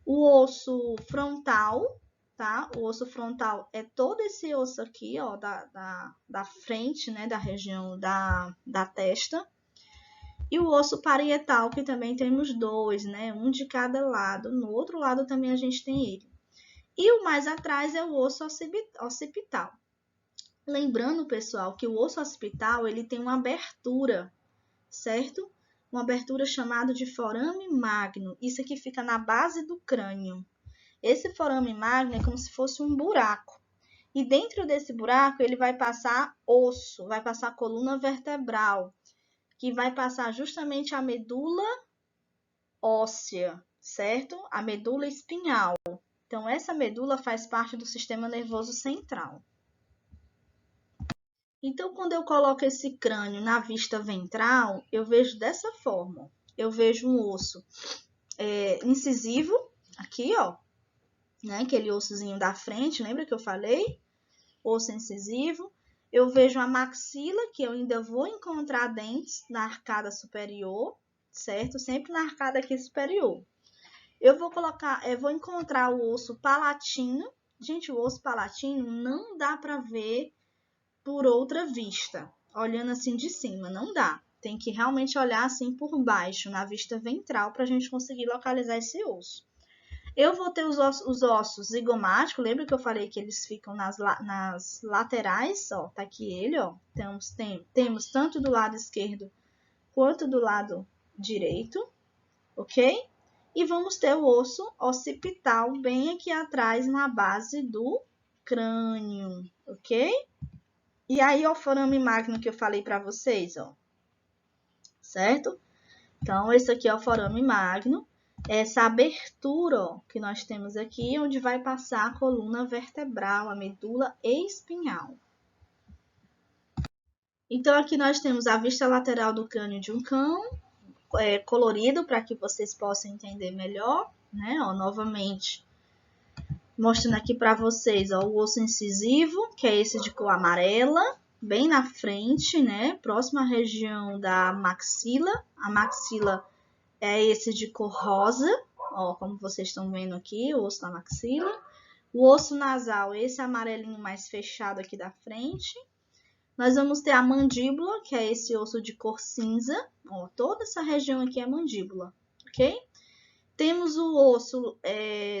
A: O osso frontal, tá? O osso frontal é todo esse osso aqui, ó, da frente, né, da região da testa. E o osso parietal, que também temos dois, né, um de cada lado. No outro lado também a gente tem ele. E o mais atrás é o osso occipital. Lembrando, pessoal, que o osso occipital, ele tem uma abertura, certo? Uma abertura chamada de forame magno. Isso aqui fica na base do crânio. Esse forame magno é como se fosse um buraco. E dentro desse buraco, ele vai passar osso, vai passar coluna vertebral, que vai passar justamente a medula óssea, certo? A medula espinhal. Então, essa medula faz parte do sistema nervoso central. Então, quando eu coloco esse crânio na vista ventral, eu vejo dessa forma. Eu vejo um osso incisivo, aqui, ó, né? Aquele ossozinho da frente, lembra que eu falei? Osso incisivo. Eu vejo a maxila, que eu ainda vou encontrar dentes na arcada superior, certo? Sempre na arcada aqui superior. Eu vou encontrar o osso palatino. Gente, o osso palatino não dá para ver por outra vista, olhando assim de cima, não dá. Tem que realmente olhar assim por baixo, na vista ventral, para a gente conseguir localizar esse osso. Eu vou ter os ossos zigomáticos, lembra que eu falei que eles ficam nas laterais, ó, tá aqui ele, ó. Temos tanto do lado esquerdo quanto do lado direito, ok? E vamos ter o osso occipital bem aqui atrás, na base do crânio, ok? E aí, ó, o forame magno que eu falei para vocês, ó. Certo? Então, esse aqui é o forame magno. Essa abertura, ó, que nós temos aqui, onde vai passar a coluna vertebral, a medula espinhal. Então, aqui nós temos a vista lateral do crânio de um cão, colorido, para que vocês possam entender melhor, né? Ó, novamente, mostrando aqui para vocês, ó, o osso incisivo, que é esse de cor amarela, bem na frente, né? Próxima à região da maxila. A maxila é esse de cor rosa, ó, como vocês estão vendo aqui, o osso da maxila. O osso nasal, esse amarelinho mais fechado aqui da frente. Nós vamos ter a mandíbula, que é esse osso de cor cinza. Ó, toda essa região aqui é mandíbula, ok? Temos o osso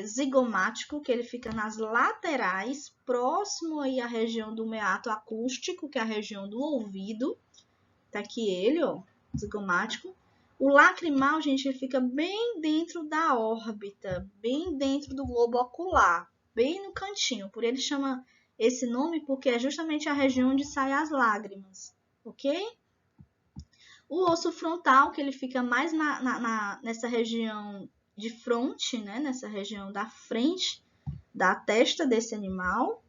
A: zigomático, que ele fica nas laterais, próximo aí à região do meato acústico, que é a região do ouvido. Tá aqui ele, ó, zigomático. O lacrimal, gente, ele fica bem dentro da órbita, bem dentro do globo ocular, bem no cantinho. Por ele chama esse nome porque é justamente a região onde saem as lágrimas, ok? O osso frontal, que ele fica mais nessa região de fronte, né? Nessa região da frente da testa desse animal.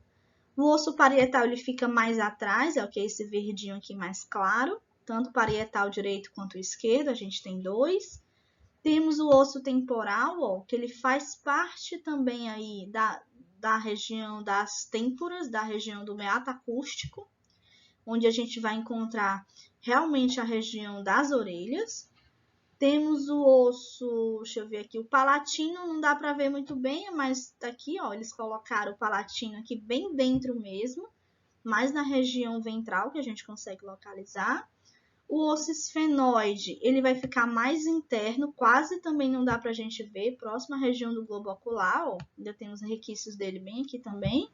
A: O osso parietal, ele fica mais atrás, é o que é esse verdinho aqui mais claro. Tanto parietal direito quanto esquerdo, a gente tem dois. Temos o osso temporal, ó, que ele faz parte também aí da região das têmporas, da região do meato acústico, onde a gente vai encontrar realmente a região das orelhas. Temos o osso, deixa eu ver aqui, o palatino, não dá para ver muito bem, mas tá aqui, ó, eles colocaram o palatino aqui bem dentro mesmo, mais na região ventral que a gente consegue localizar. O osso esfenoide, ele vai ficar mais interno, quase também não dá para a gente ver, próxima à região do globo ocular, ó, ainda temos requisitos dele bem aqui também.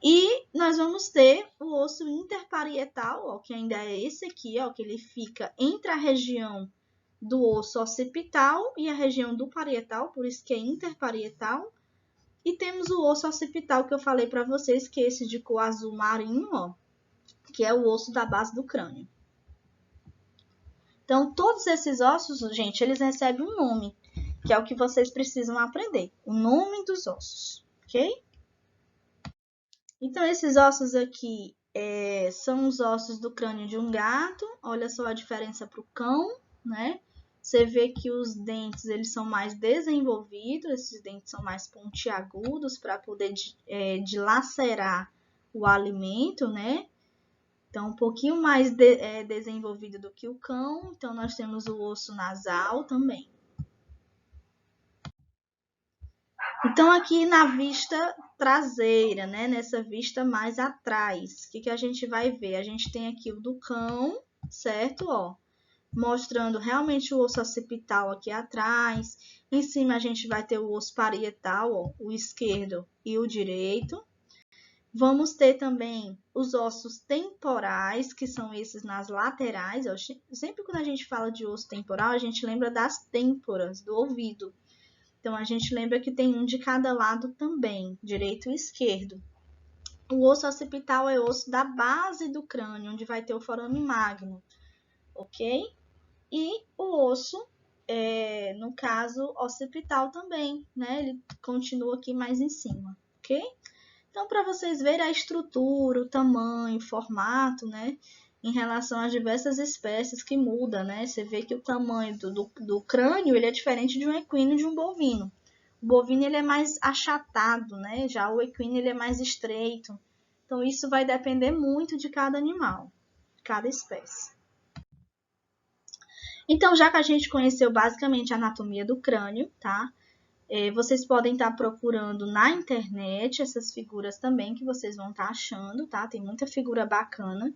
A: E nós vamos ter o osso interparietal, ó, que ainda é esse aqui, ó, que ele fica entre a região do osso occipital e a região do parietal, por isso que é interparietal. E temos o osso occipital que eu falei para vocês, que é esse de cor azul marinho, ó, que é o osso da base do crânio. Então, todos esses ossos, gente, eles recebem um nome, que é o que vocês precisam aprender. O nome dos ossos, ok? Então, esses ossos aqui são os ossos do crânio de um gato. Olha só a diferença para o cão, né? Você vê que os dentes, eles são mais desenvolvidos, esses dentes são mais pontiagudos para poder dilacerar o alimento, né? Então, um pouquinho mais desenvolvido do que o cão. Então, nós temos o osso nasal também. Então, aqui na vista traseira, né? Nessa vista mais atrás, o que a gente vai ver? A gente tem aqui o do cão, certo? Ó, mostrando realmente o osso occipital aqui atrás. Em cima, a gente vai ter o osso parietal, ó, o esquerdo e o direito. Vamos ter também os ossos temporais, que são esses nas laterais. Sempre quando a gente fala de osso temporal, a gente lembra das têmporas, do ouvido. Então, a gente lembra que tem um de cada lado também, direito e esquerdo. O osso occipital é o osso da base do crânio, onde vai ter o forame magno, ok? E o osso, no caso, occipital também, né? Ele continua aqui mais em cima, ok? Então, para vocês verem a estrutura, o tamanho, o formato, né? Em relação às diversas espécies que muda, né? Você vê que o tamanho do crânio ele é diferente de um equino e de um bovino. O bovino ele é mais achatado, né? Já o equino ele é mais estreito. Então, isso vai depender muito de cada animal, de cada espécie. Então, já que a gente conheceu basicamente a anatomia do crânio, tá? Vocês podem estar procurando na internet essas figuras também que vocês vão estar achando, tá? Tem muita figura bacana.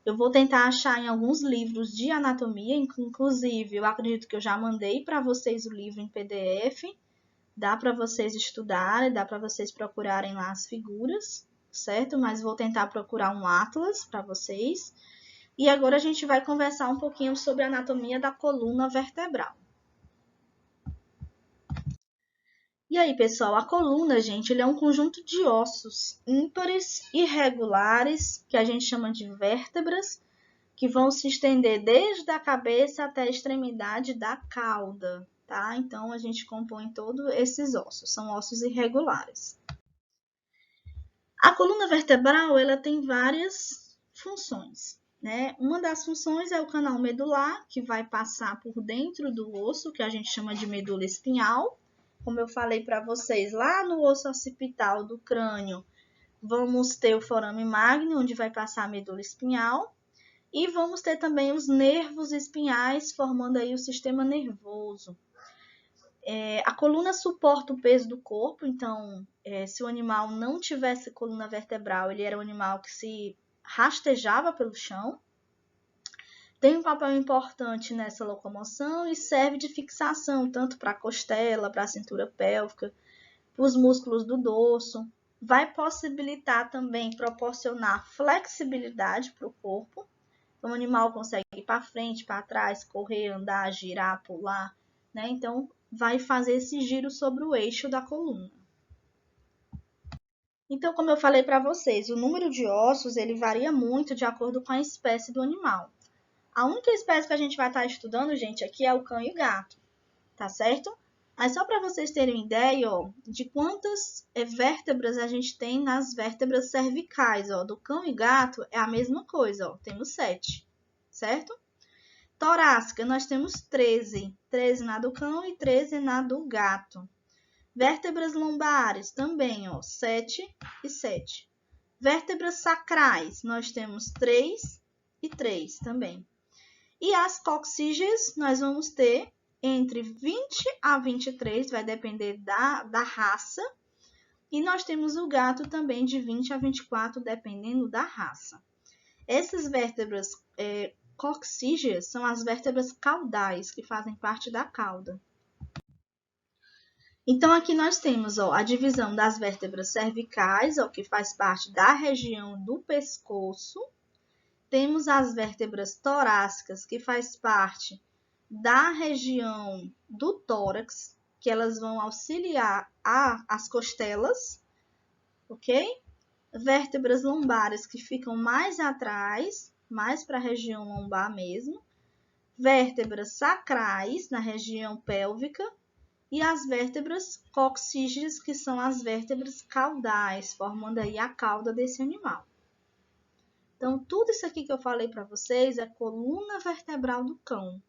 A: Eu vou tentar achar em alguns livros de anatomia, inclusive eu acredito que eu já mandei para vocês o livro em PDF. Dá para vocês estudarem, dá para vocês procurarem lá as figuras, certo? Mas vou tentar procurar um atlas para vocês. E agora a gente vai conversar um pouquinho sobre a anatomia da coluna vertebral. E aí, pessoal, a coluna, gente, ele é um conjunto de ossos ímpares, irregulares, que a gente chama de vértebras, que vão se estender desde a cabeça até a extremidade da cauda, tá? Então, a gente compõe todos esses ossos, são ossos irregulares. A coluna vertebral, ela tem várias funções, né? Uma das funções é o canal medular, que vai passar por dentro do osso, que a gente chama de medula espinhal. Como eu falei para vocês, lá no osso occipital do crânio, vamos ter o forame magno, onde vai passar a medula espinhal. E vamos ter também os nervos espinhais, formando aí o sistema nervoso. A coluna suporta o peso do corpo, então, se o animal não tivesse coluna vertebral, ele era um animal que se rastejava pelo chão. Tem um papel importante nessa locomoção e serve de fixação, tanto para a costela, para a cintura pélvica, para os músculos do dorso. Vai possibilitar também proporcionar flexibilidade para o corpo. Então, o animal consegue ir para frente, para trás, correr, andar, girar, pular, né? Então, vai fazer esse giro sobre o eixo da coluna. Então, como eu falei para vocês, o número de ossos ele varia muito de acordo com a espécie do animal. A única espécie que a gente vai estar estudando, gente, aqui é o cão e o gato, tá certo? Mas só para vocês terem uma ideia, ó, de quantas vértebras a gente tem nas vértebras cervicais, ó, do cão e gato é a mesma coisa, ó, temos 7, certo? Torácica, nós temos 13, 13 na do cão e 13 na do gato. Vértebras lombares também, ó, 7 e 7. Vértebras sacrais, nós temos 3 e 3 também. E as coxígeas, nós vamos ter entre 20 a 23, vai depender da raça. E nós temos o gato também de 20 a 24, dependendo da raça. Essas vértebras coxígeas são as vértebras caudais, que fazem parte da cauda. Então, aqui nós temos a divisão das vértebras cervicais, que faz parte da região do pescoço. Temos as vértebras torácicas, que faz parte da região do tórax, que elas vão auxiliar as costelas, ok? Vértebras lombares, que ficam mais atrás, mais para a região lombar mesmo. Vértebras sacrais, na região pélvica. E as vértebras coxígeas, que são as vértebras caudais, formando aí a cauda desse animal. Então, tudo isso aqui que eu falei para vocês é coluna vertebral do cão.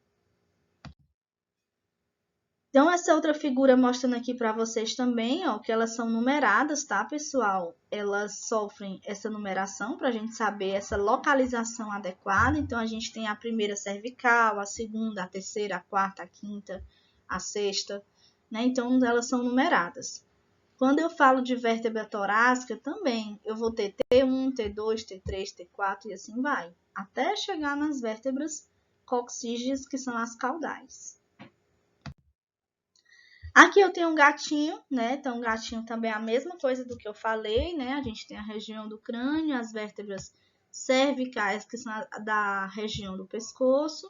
A: Então, essa outra figura mostrando aqui para vocês também, ó, que elas são numeradas, tá, pessoal? Elas sofrem essa numeração para a gente saber essa localização adequada. Então, a gente tem a primeira cervical, a segunda, a terceira, a quarta, a quinta, a sexta, né? Então, elas são numeradas. Quando eu falo de vértebra torácica, também eu vou ter T1, T2, T3, T4 e assim vai, até chegar nas vértebras coxígeas, que são as caudais. Aqui eu tenho um gatinho, né? Então, o gatinho também é a mesma coisa do que eu falei, né? A gente tem a região do crânio, as vértebras cervicais, que são da região do pescoço.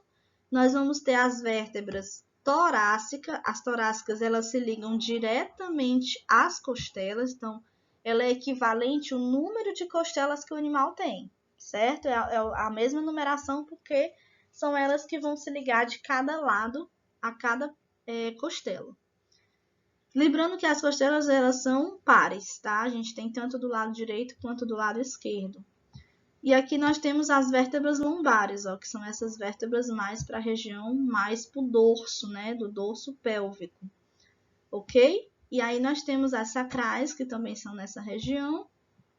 A: Nós vamos ter as vértebras torácicas. As torácicas, elas se ligam diretamente às costelas. Então, ela é equivalente ao número de costelas que o animal tem, certo? É a mesma numeração, porque são elas que vão se ligar de cada lado a cada costela. Lembrando que as costelas, elas são pares, tá? A gente tem tanto do lado direito quanto do lado esquerdo. E aqui nós temos as vértebras lombares, ó, que são essas vértebras mais para a região, mais para o dorso, né? Do dorso pélvico, ok? E aí nós temos as sacrais, que também são nessa região,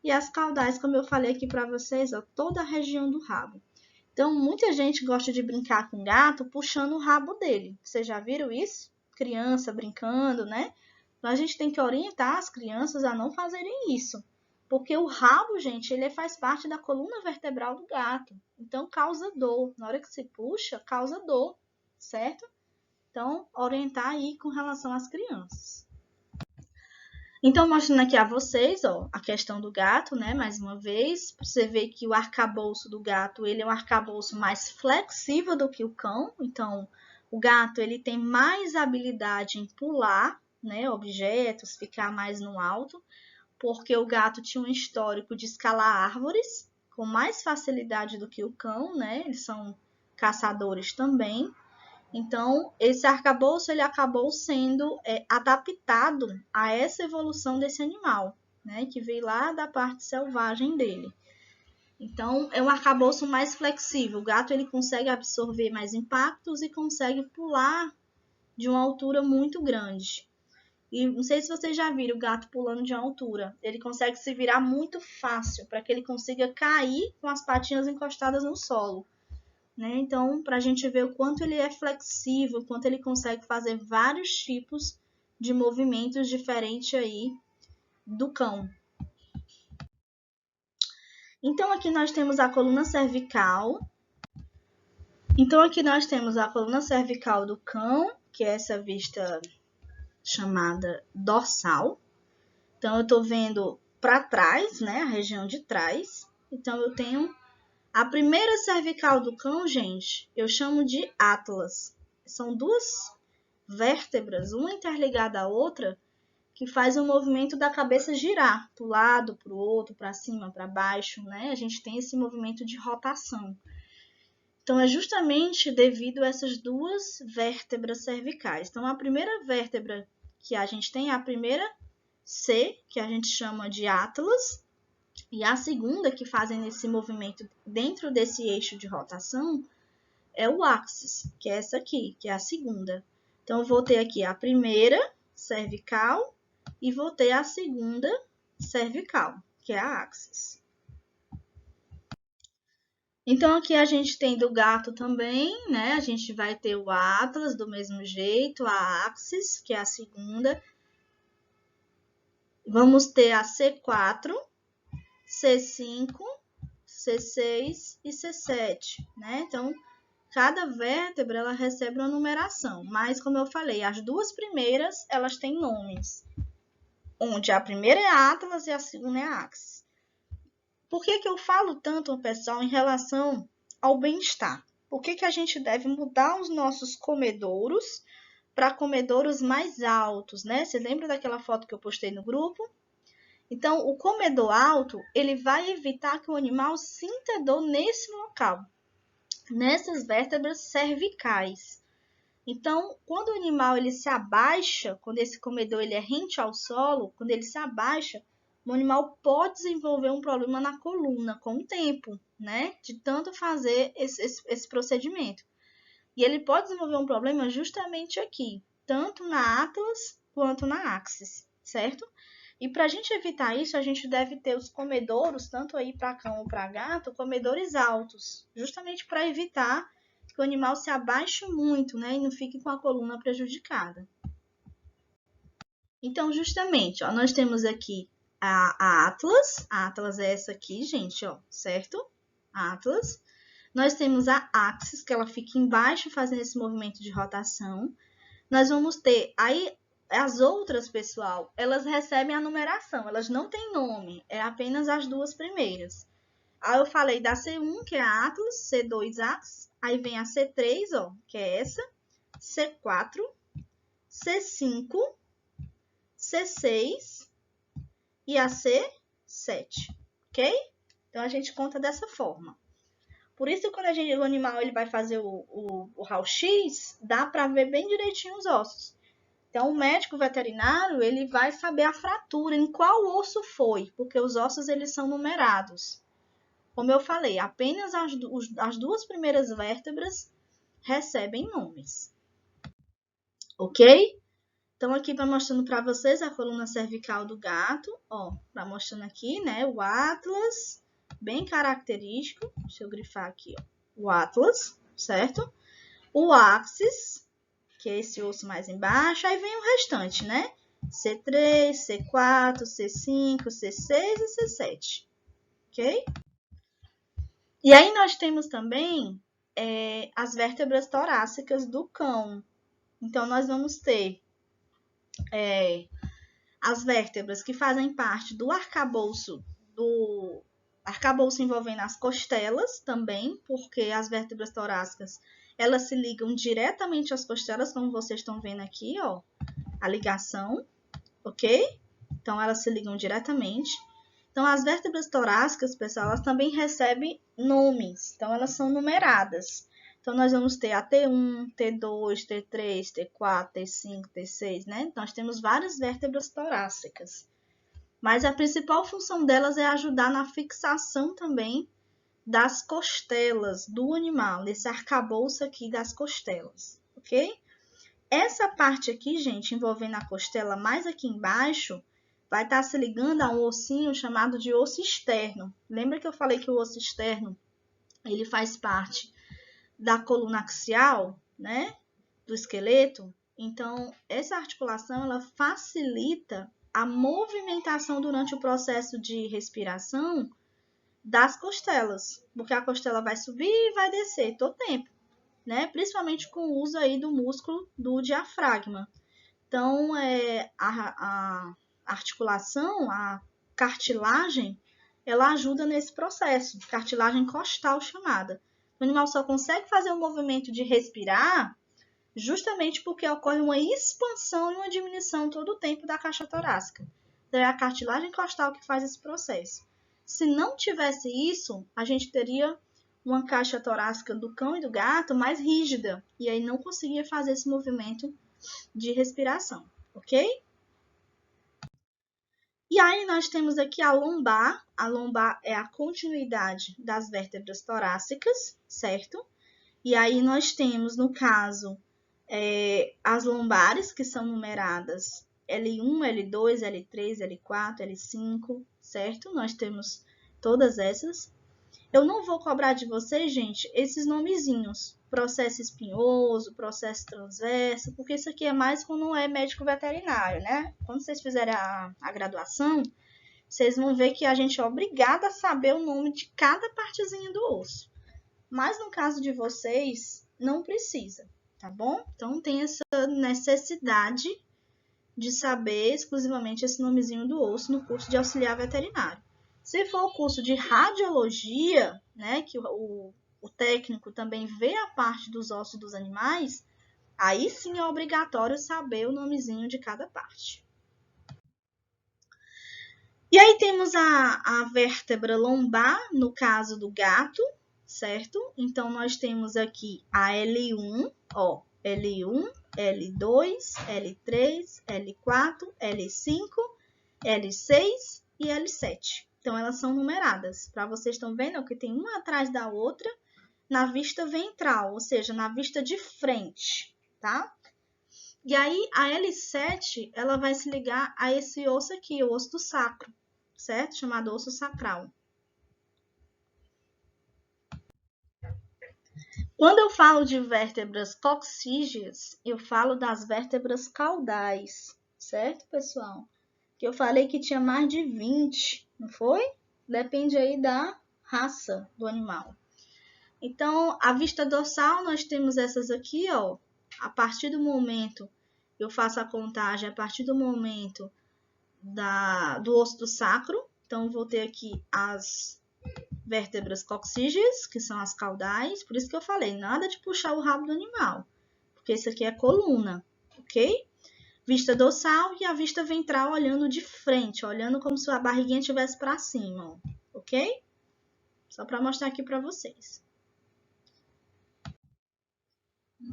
A: e as caudais, como eu falei aqui para vocês, ó, toda a região do rabo. Então, muita gente gosta de brincar com o gato puxando o rabo dele. Vocês já viram isso? Criança brincando, né? Então, a gente tem que orientar as crianças a não fazerem isso. Porque o rabo, gente, ele faz parte da coluna vertebral do gato. Então, causa dor. Na hora que se puxa, causa dor, certo? Então, orientar aí com relação às crianças. Então, mostrando aqui a vocês, ó, a questão do gato, né, mais uma vez, você vê que o arcabouço do gato, ele é um arcabouço mais flexível do que o cão. Então, o gato, ele tem mais habilidade em pular, né, objetos, ficar mais no alto, porque o gato tinha um histórico de escalar árvores com mais facilidade do que o cão, né, eles são caçadores também. Então, esse arcabouço ele acabou sendo adaptado a essa evolução desse animal, né, que veio lá da parte selvagem dele. Então, é um arcabouço mais flexível. O gato ele consegue absorver mais impactos e consegue pular de uma altura muito grande. E não sei se vocês já viram o gato pulando de uma altura. Ele consegue se virar muito fácil para que ele consiga cair com as patinhas encostadas no solo. Né? Então, para a gente ver o quanto ele é flexível, o quanto ele consegue fazer vários tipos de movimentos diferentes aí do cão. Então, aqui nós temos a coluna cervical. Do cão, que é essa vista chamada dorsal. Então, eu estou vendo para trás, né, a região de trás. Então, eu tenho a primeira cervical do cão, gente, eu chamo de atlas. São duas vértebras, uma interligada à outra, que faz o movimento da cabeça girar para o lado, para o outro, para cima, para baixo, né? A gente tem esse movimento de rotação. Então, é justamente devido a essas duas vértebras cervicais. Então, a primeira vértebra que a gente tem é a primeira C, que a gente chama de atlas, e a segunda, que fazem esse movimento dentro desse eixo de rotação, é o axis, que é essa aqui, que é a segunda. Então, eu vou ter aqui a primeira cervical e vou ter a segunda cervical, que é a axis. Então, aqui a gente tem do gato também, né? A gente vai ter o atlas do mesmo jeito, a axis, que é a segunda. Vamos ter a C4, C5, C6 e C7, né? Então, cada vértebra ela recebe uma numeração, mas como eu falei, as duas primeiras elas têm nomes, onde a primeira é a atlas e a segunda é a axis. Por que eu falo tanto, pessoal, em relação ao bem-estar? Por que a gente deve mudar os nossos comedouros para comedouros mais altos, né? Você lembra daquela foto que eu postei no grupo? Então, o comedor alto, ele vai evitar que o animal sinta dor nesse local, nessas vértebras cervicais. Então, quando o animal ele se abaixa, quando esse comedor ele é rente ao solo, quando ele se abaixa, o animal pode desenvolver um problema na coluna com o tempo, né? De tanto fazer esse procedimento. E ele pode desenvolver um problema justamente aqui, tanto na atlas quanto na axis, certo? E para a gente evitar isso, a gente deve ter os comedouros, tanto aí para cão ou para gato, comedores altos, justamente para evitar que o animal se abaixe muito, né, e não fique com a coluna prejudicada. Então, justamente, ó, nós temos aqui a atlas é essa aqui, gente, ó, certo? A atlas. Nós temos a axis, que ela fica embaixo fazendo esse movimento de rotação. Nós vamos ter aí as outras, pessoal, elas recebem a numeração, elas não têm nome, é apenas as duas primeiras. Aí eu falei da C1, que é a atlas, C2 axis, aí vem a C3, ó, que é essa, C4, C5, C6 e a C7, ok? Então, a gente conta dessa forma. Por isso, quando o animal ele vai fazer o raio-x, dá para ver bem direitinho os ossos. Então, o médico veterinário ele vai saber a fratura, em qual osso foi, porque os ossos eles são numerados. Como eu falei, apenas as duas primeiras vértebras recebem nomes. Ok? Então, aqui vai mostrando para vocês a coluna cervical do gato. Ó, vai mostrando aqui, né, o atlas, bem característico. Deixa eu grifar aqui, ó. O atlas, certo? O axis, que é esse osso mais embaixo. Aí vem o restante, né? C3, C4, C5, C6 e C7. Ok? E aí nós temos também as vértebras torácicas do cão. Então, nós vamos ter as vértebras que fazem parte do arcabouço envolvendo as costelas também, porque as vértebras torácicas elas se ligam diretamente às costelas, como vocês estão vendo aqui, ó, a ligação, ok? Então, elas se ligam diretamente. Então, as vértebras torácicas, pessoal, elas também recebem nomes. Então, elas são numeradas. Então, nós vamos ter a T1, T2, T3, T4, T5, T6, né? Então, nós temos várias vértebras torácicas. Mas a principal função delas é ajudar na fixação também das costelas do animal, nesse arcabouço aqui das costelas, ok? Essa parte aqui, gente, envolvendo a costela mais aqui embaixo, vai estar se ligando a um ossinho chamado de osso externo. Lembra que eu falei que o osso externo, ele faz parte da coluna axial, né, do esqueleto? Então, essa articulação, ela facilita a movimentação durante o processo de respiração das costelas, porque a costela vai subir e vai descer todo tempo, né? Principalmente com o uso aí do músculo do diafragma. Então, a articulação, a cartilagem, ela ajuda nesse processo, cartilagem costal chamada. O animal só consegue fazer o movimento de respirar justamente porque ocorre uma expansão e uma diminuição todo o tempo da caixa torácica. Então, é a cartilagem costal que faz esse processo. Se não tivesse isso, a gente teria uma caixa torácica do cão e do gato mais rígida, e aí não conseguia fazer esse movimento de respiração, ok? E aí nós temos aqui a lombar. A lombar é a continuidade das vértebras torácicas, certo? E aí nós temos, no caso, as lombares, que são numeradas L1, L2, L3, L4, L5, certo? Nós temos todas essas. Eu não vou cobrar de vocês, gente, esses nomezinhos. Processo espinhoso, processo transverso, porque isso aqui é mais quando é médico veterinário, né? Quando vocês fizerem a graduação, vocês vão ver que a gente é obrigada a saber o nome de cada partezinha do osso. Mas no caso de vocês, não precisa, tá bom? Então, tem essa necessidade de saber exclusivamente esse nomezinho do osso no curso de auxiliar veterinário. Se for o curso de radiologia, né, que o técnico também vê a parte dos ossos dos animais, aí sim é obrigatório saber o nomezinho de cada parte. E aí temos a vértebra lombar, no caso do gato, certo? Então, nós temos aqui a L1, ó, L1, L2, L3, L4, L5, L6 e L7. Então, elas são numeradas. Para vocês estão vendo que tem uma atrás da outra na vista ventral, ou seja, na vista de frente, tá? E aí, a L7, ela vai se ligar a esse osso aqui, o osso do sacro, certo? Chamado osso sacral. Quando eu falo de vértebras coxígeas, eu falo das vértebras caudais, certo, pessoal? Que eu falei que tinha mais de 20, não foi? Depende aí da raça do animal. Então, a vista dorsal, nós temos essas aqui, ó. A partir do momento, eu faço a contagem a partir do momento do osso do sacro. Então, vou ter aqui as vértebras coxígeas, que são as caudais. Por isso que eu falei, nada de puxar o rabo do animal, porque isso aqui é coluna, ok? Vista dorsal e a vista ventral olhando de frente, olhando como se a barriguinha estivesse para cima, ó, ok? Só para mostrar aqui para vocês.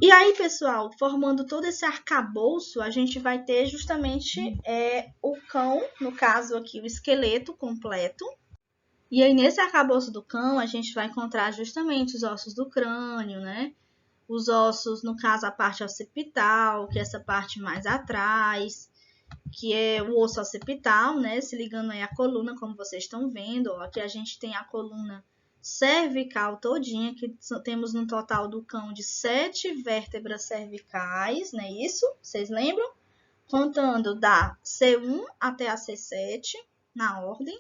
A: E aí, pessoal, formando todo esse arcabouço, a gente vai ter justamente o cão, no caso aqui, o esqueleto completo. E aí, nesse arcabouço do cão, a gente vai encontrar justamente os ossos do crânio, né? Os ossos, no caso, a parte occipital, que é essa parte mais atrás, que é o osso occipital, né? Se ligando aí à coluna, como vocês estão vendo. Ó, aqui a gente tem a coluna cervical todinha, que temos no total do cão de 7 vértebras cervicais, não é isso? Vocês lembram? Contando da C1 até a C7, na ordem.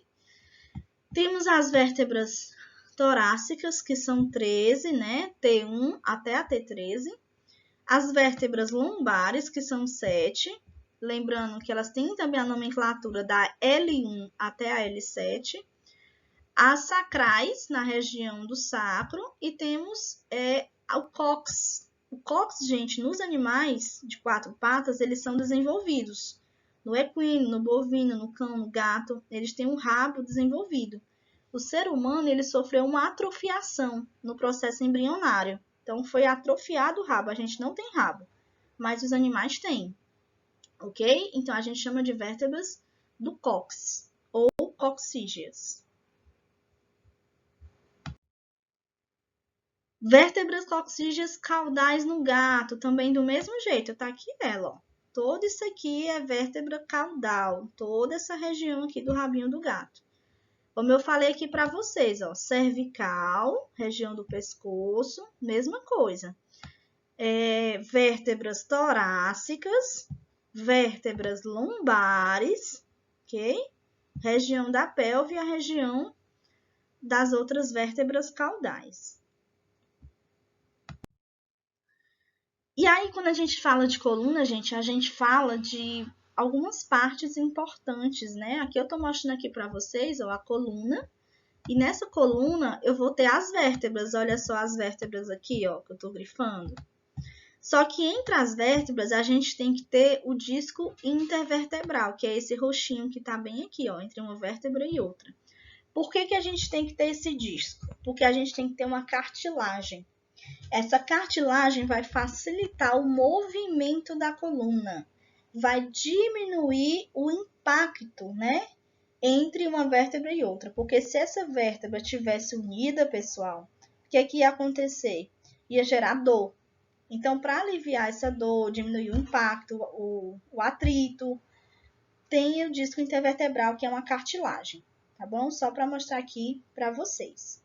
A: Temos as vértebras torácicas, que são 13, né? T1 até a T13. As vértebras lombares, que são 7. Lembrando que elas têm também a nomenclatura da L1 até a L7. As sacrais, na região do sacro. E temos o cóccix. O cóccix, gente, nos animais de 4 patas, eles são desenvolvidos. No equino, no bovino, no cão, no gato, eles têm um rabo desenvolvido. O ser humano, ele sofreu uma atrofiação no processo embrionário. Então, foi atrofiado o rabo. A gente não tem rabo, mas os animais têm, ok? Então, a gente chama de vértebras do cóccix, ou coccígeas. Vértebras coccígeas caudais no gato, também do mesmo jeito, tá aqui ela, ó. Todo isso aqui é vértebra caudal, toda essa região aqui do rabinho do gato. Como eu falei aqui para vocês, ó, cervical, região do pescoço, mesma coisa. Vértebras torácicas, vértebras lombares, ok? Região da pelve e a região das outras vértebras caudais. E aí, quando a gente fala de coluna, gente, a gente fala de algumas partes importantes, né? Aqui eu tô mostrando aqui para vocês, ó, a coluna. E nessa coluna eu vou ter as vértebras. Olha só as vértebras aqui, ó, que eu tô grifando. Só que entre as vértebras a gente tem que ter o disco intervertebral, que é esse roxinho que tá bem aqui, ó, entre uma vértebra e outra. Por que a gente tem que ter esse disco? Porque a gente tem que ter uma cartilagem. Essa cartilagem vai facilitar o movimento da coluna, vai diminuir o impacto, né, entre uma vértebra e outra. Porque se essa vértebra tivesse unida, pessoal, o que ia acontecer? Ia gerar dor. Então, para aliviar essa dor, diminuir o impacto, o atrito, tem o disco intervertebral, que é uma cartilagem, tá bom? Só para mostrar aqui para vocês,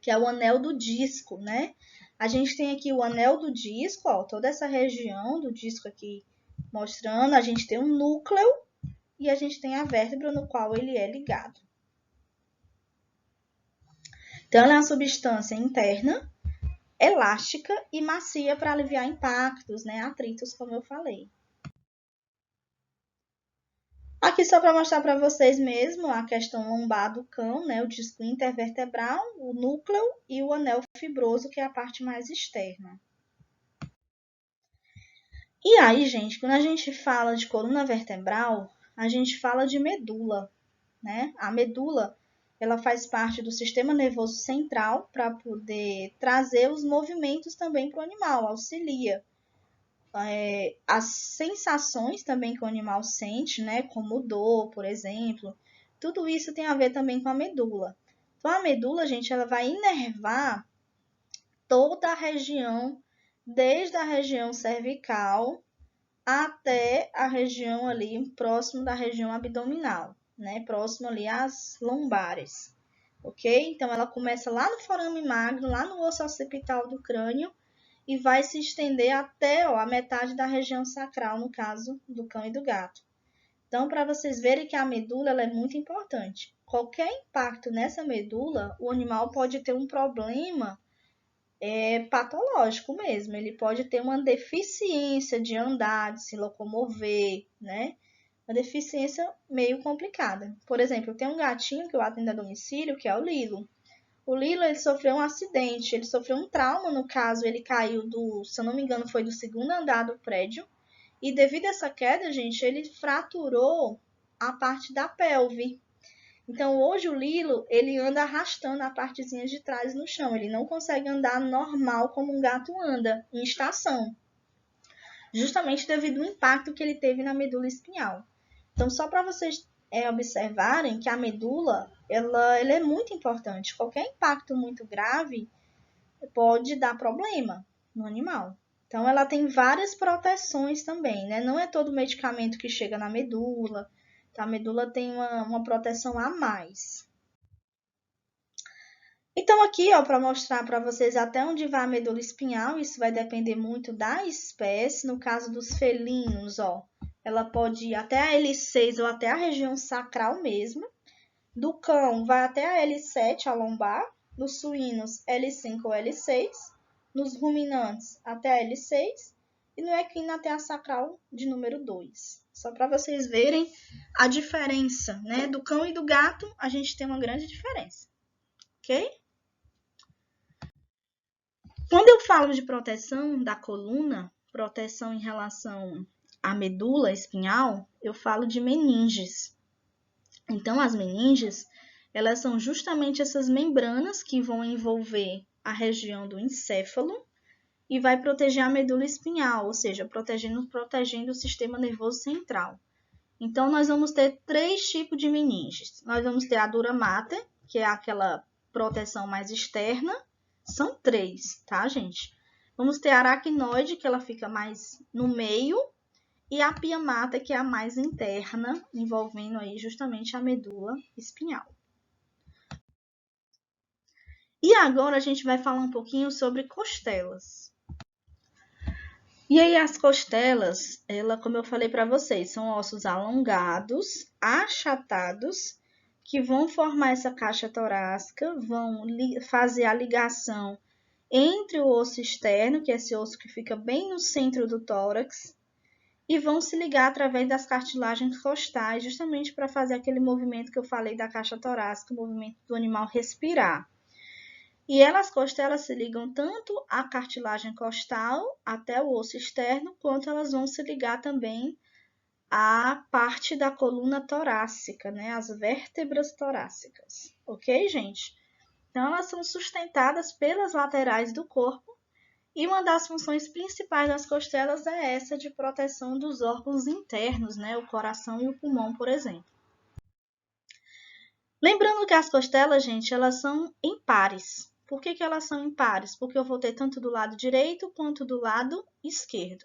A: que é o anel do disco, né? A gente tem aqui o anel do disco, ó, toda essa região do disco aqui mostrando. A gente tem um núcleo e a gente tem a vértebra no qual ele é ligado. Então, ela é uma substância interna, elástica e macia para aliviar impactos, né? Atritos, como eu falei. Aqui só para mostrar para vocês mesmo a questão lombar do cão, né? O disco intervertebral, o núcleo e o anel fibroso, que é a parte mais externa. E aí, gente, quando a gente fala de coluna vertebral, a gente fala de medula, né? A medula, ela faz parte do sistema nervoso central para poder trazer os movimentos também para o animal, auxilia. As sensações também que o animal sente, né? Como dor, por exemplo, tudo isso tem a ver também com a medula. Então, a medula, gente, ela vai inervar toda a região, desde a região cervical até a região ali, próximo da região abdominal, né? Próximo ali às lombares, ok? Então, ela começa lá no forame magro, lá no osso occipital do crânio, e vai se estender até a metade da região sacral, no caso do cão e do gato. Então, para vocês verem que a medula ela é muito importante. Qualquer impacto nessa medula, o animal pode ter um problema patológico mesmo. Ele pode ter uma deficiência de andar, de se locomover, né? Uma deficiência meio complicada. Por exemplo, tem um gatinho que eu atendo a domicílio, que é o Lilo. O Lilo, ele sofreu um acidente, ele sofreu um trauma, no caso, ele caiu se eu não me engano, foi do segundo andar do prédio. E devido a essa queda, gente, ele fraturou a parte da pelve. Então, hoje o Lilo, ele anda arrastando a partezinha de trás no chão. Ele não consegue andar normal como um gato anda, em estação. Justamente devido ao impacto que ele teve na medula espinhal. Então, só para vocês observarem que a medula, ela é muito importante. Qualquer impacto muito grave pode dar problema no animal. Então, ela tem várias proteções também, né? Não é todo medicamento que chega na medula. A medula tem uma proteção a mais. Então, aqui, ó, para mostrar para vocês até onde vai a medula espinhal, isso vai depender muito da espécie. No caso dos felinos, ó, ela pode ir até a L6 ou até a região sacral mesmo. Do cão, vai até a L7, a lombar. Dos suínos, L5 ou L6. Nos ruminantes, até a L6. E no equino, até a sacral de número 2. Só para vocês verem a diferença, né? Do cão e do gato, a gente tem uma grande diferença. Ok? Quando eu falo de proteção da coluna, proteção em relação à medula espinhal, eu falo de meninges. Então, as meninges, elas são justamente essas membranas que vão envolver a região do encéfalo e vai proteger a medula espinhal, ou seja, protegendo o sistema nervoso central. Então, nós vamos ter 3 tipos de meninges. Nós vamos ter a dura mater, que é aquela proteção mais externa. São 3, tá, gente? Vamos ter a aracnoide, que ela fica mais no meio, e a pia mater, que é a mais interna, envolvendo aí justamente a medula espinhal. E agora a gente vai falar um pouquinho sobre costelas. E aí as costelas, como eu falei para vocês, são ossos alongados, achatados, que vão formar essa caixa torácica, vão fazer a ligação entre o osso externo, que é esse osso que fica bem no centro do tórax, e vão se ligar através das cartilagens costais, justamente para fazer aquele movimento que eu falei da caixa torácica, o movimento do animal respirar. E as costelas se ligam tanto à cartilagem costal, até o osso externo, quanto elas vão se ligar também à parte da coluna torácica, né? As vértebras torácicas. Ok, gente? Então, elas são sustentadas pelas laterais do corpo e uma das funções principais das costelas é essa de proteção dos órgãos internos, né? O coração e o pulmão, por exemplo. Lembrando que as costelas, gente, elas são impares. Por que elas são impares? Porque eu vou ter tanto do lado direito quanto do lado esquerdo.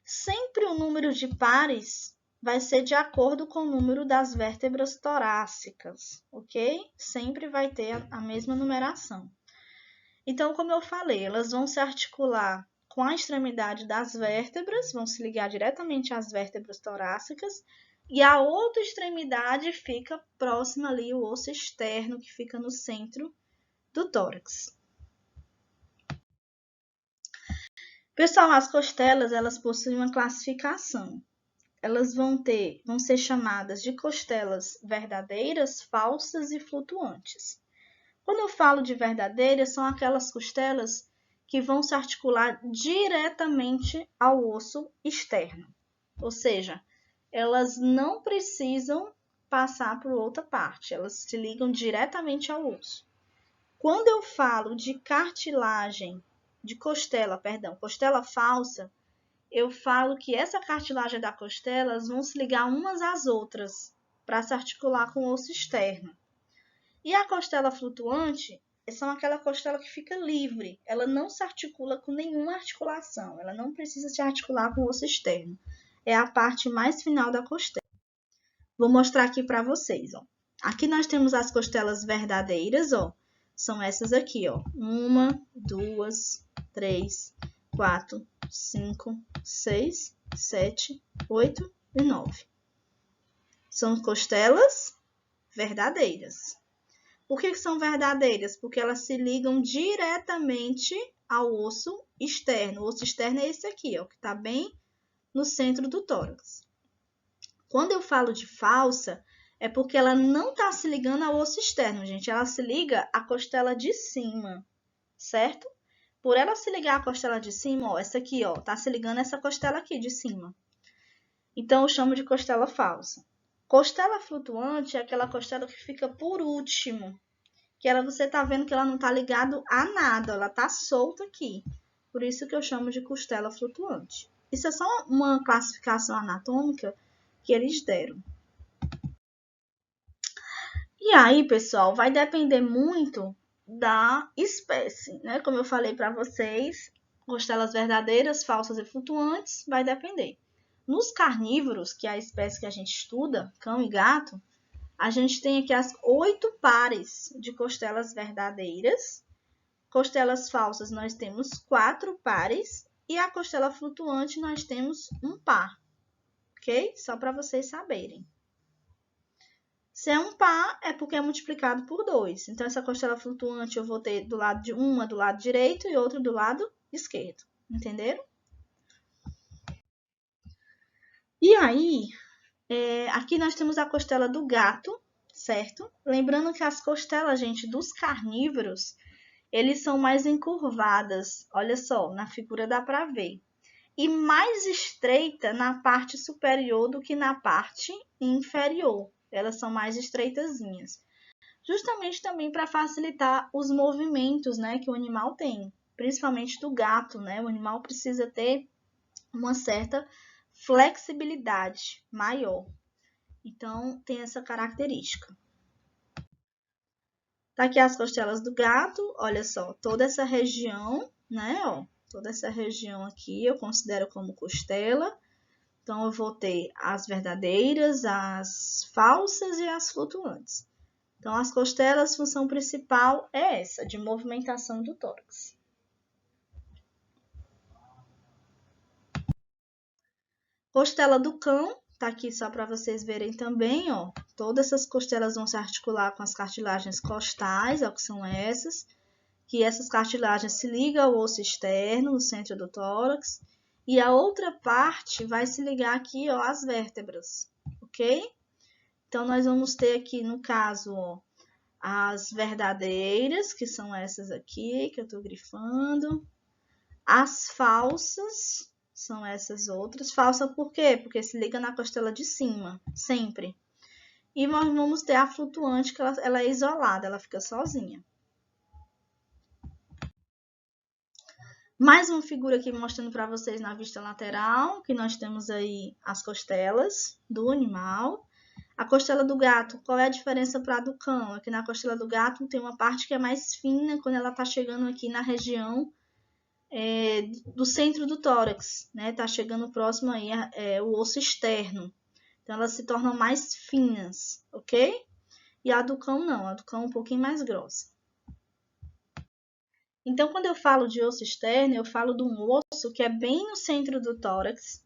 A: Sempre o número de pares vai ser de acordo com o número das vértebras torácicas, ok? Sempre vai ter a mesma numeração. Então, como eu falei, elas vão se articular com a extremidade das vértebras, vão se ligar diretamente às vértebras torácicas, e a outra extremidade fica próxima ali, o osso externo, que fica no centro do tórax. Pessoal, as costelas, elas possuem uma classificação. Elas vão ser chamadas de costelas verdadeiras, falsas e flutuantes. Quando eu falo de verdadeiras, são aquelas costelas que vão se articular diretamente ao osso externo. Ou seja, elas não precisam passar por outra parte, elas se ligam diretamente ao osso. Quando eu falo de cartilagem, costela falsa, eu falo que essa cartilagem da costela vão se ligar umas às outras para se articular com o osso externo. E a costela flutuante são aquela costela que fica livre, ela não se articula com nenhuma articulação, ela não precisa se articular com o osso externo. é a parte mais final da costela. Vou mostrar aqui para vocês, ó. Aqui nós temos as costelas verdadeiras, ó. São essas aqui, ó. 1, 2, 3, 4, 5, 6, 7, 8 e 9. São costelas verdadeiras. Por que são verdadeiras? Porque elas se ligam diretamente ao osso externo. O osso externo é esse aqui, ó, que está bem no centro do tórax. Quando eu falo de falsa, é porque ela não está se ligando ao osso externo, gente. Ela se liga à costela de cima, certo? Por ela se ligar à costela de cima, ó, essa aqui, ó, tá se ligando a essa costela aqui de cima. Então, eu chamo de costela falsa. Costela flutuante é aquela costela que fica por último. Que ela, você tá vendo que ela não tá ligada a nada, ela tá solta aqui. Por isso que eu chamo de costela flutuante. Isso é só uma classificação anatômica que eles deram. E aí, pessoal, vai depender muito da espécie, né? Como eu falei para vocês, costelas verdadeiras, falsas e flutuantes, vai depender. Nos carnívoros, que é a espécie que a gente estuda, cão e gato, a gente tem aqui as 8 pares de costelas verdadeiras. Costelas falsas nós temos 4 pares e a costela flutuante nós temos um par, ok? Só para vocês saberem. Se é um par, é porque é multiplicado por 2. Então, essa costela flutuante eu vou ter do lado de uma do lado direito e outra do lado esquerdo. Entenderam? E aí, aqui nós temos a costela do gato, certo? Lembrando que as costelas, gente, dos carnívoros, eles são mais encurvadas. Olha só, na figura dá para ver. E mais estreita na parte superior do que na parte inferior. Elas são mais estreitazinhas. Justamente também para facilitar os movimentos, né, que o animal tem, principalmente do gato, né? O animal precisa ter uma certa flexibilidade maior. Então, tem essa característica. Tá aqui as costelas do gato, olha só, toda essa região, né, ó, toda essa região aqui eu considero como costela. Então, eu vou ter as verdadeiras, as falsas e as flutuantes. Então, as costelas, a função principal é essa, de movimentação do tórax. Costela do cão, tá aqui só para vocês verem também, ó. Todas essas costelas vão se articular com as cartilagens costais, ó, que são essas. Que essas cartilagens se ligam ao osso externo, no centro do tórax. E a outra parte vai se ligar aqui, ó, às vértebras, ok? Então, nós vamos ter aqui, no caso, ó, as verdadeiras, que são essas aqui, que eu tô grifando. As falsas são essas outras. Falsa por quê? Porque se liga na costela de cima, sempre. E nós vamos ter a flutuante, que ela é isolada, ela fica sozinha. Mais uma figura aqui mostrando para vocês na vista lateral, que nós temos aí as costelas do animal. A costela do gato, qual é a diferença para a do cão? Aqui na costela do gato tem uma parte que é mais fina quando ela está chegando aqui na região do centro do tórax, né? Tá chegando próximo aí o osso externo. Então, elas se tornam mais finas, ok? E a do cão não, a do cão é um pouquinho mais grossa. Então, quando eu falo de osso externo, eu falo de um osso que é bem no centro do tórax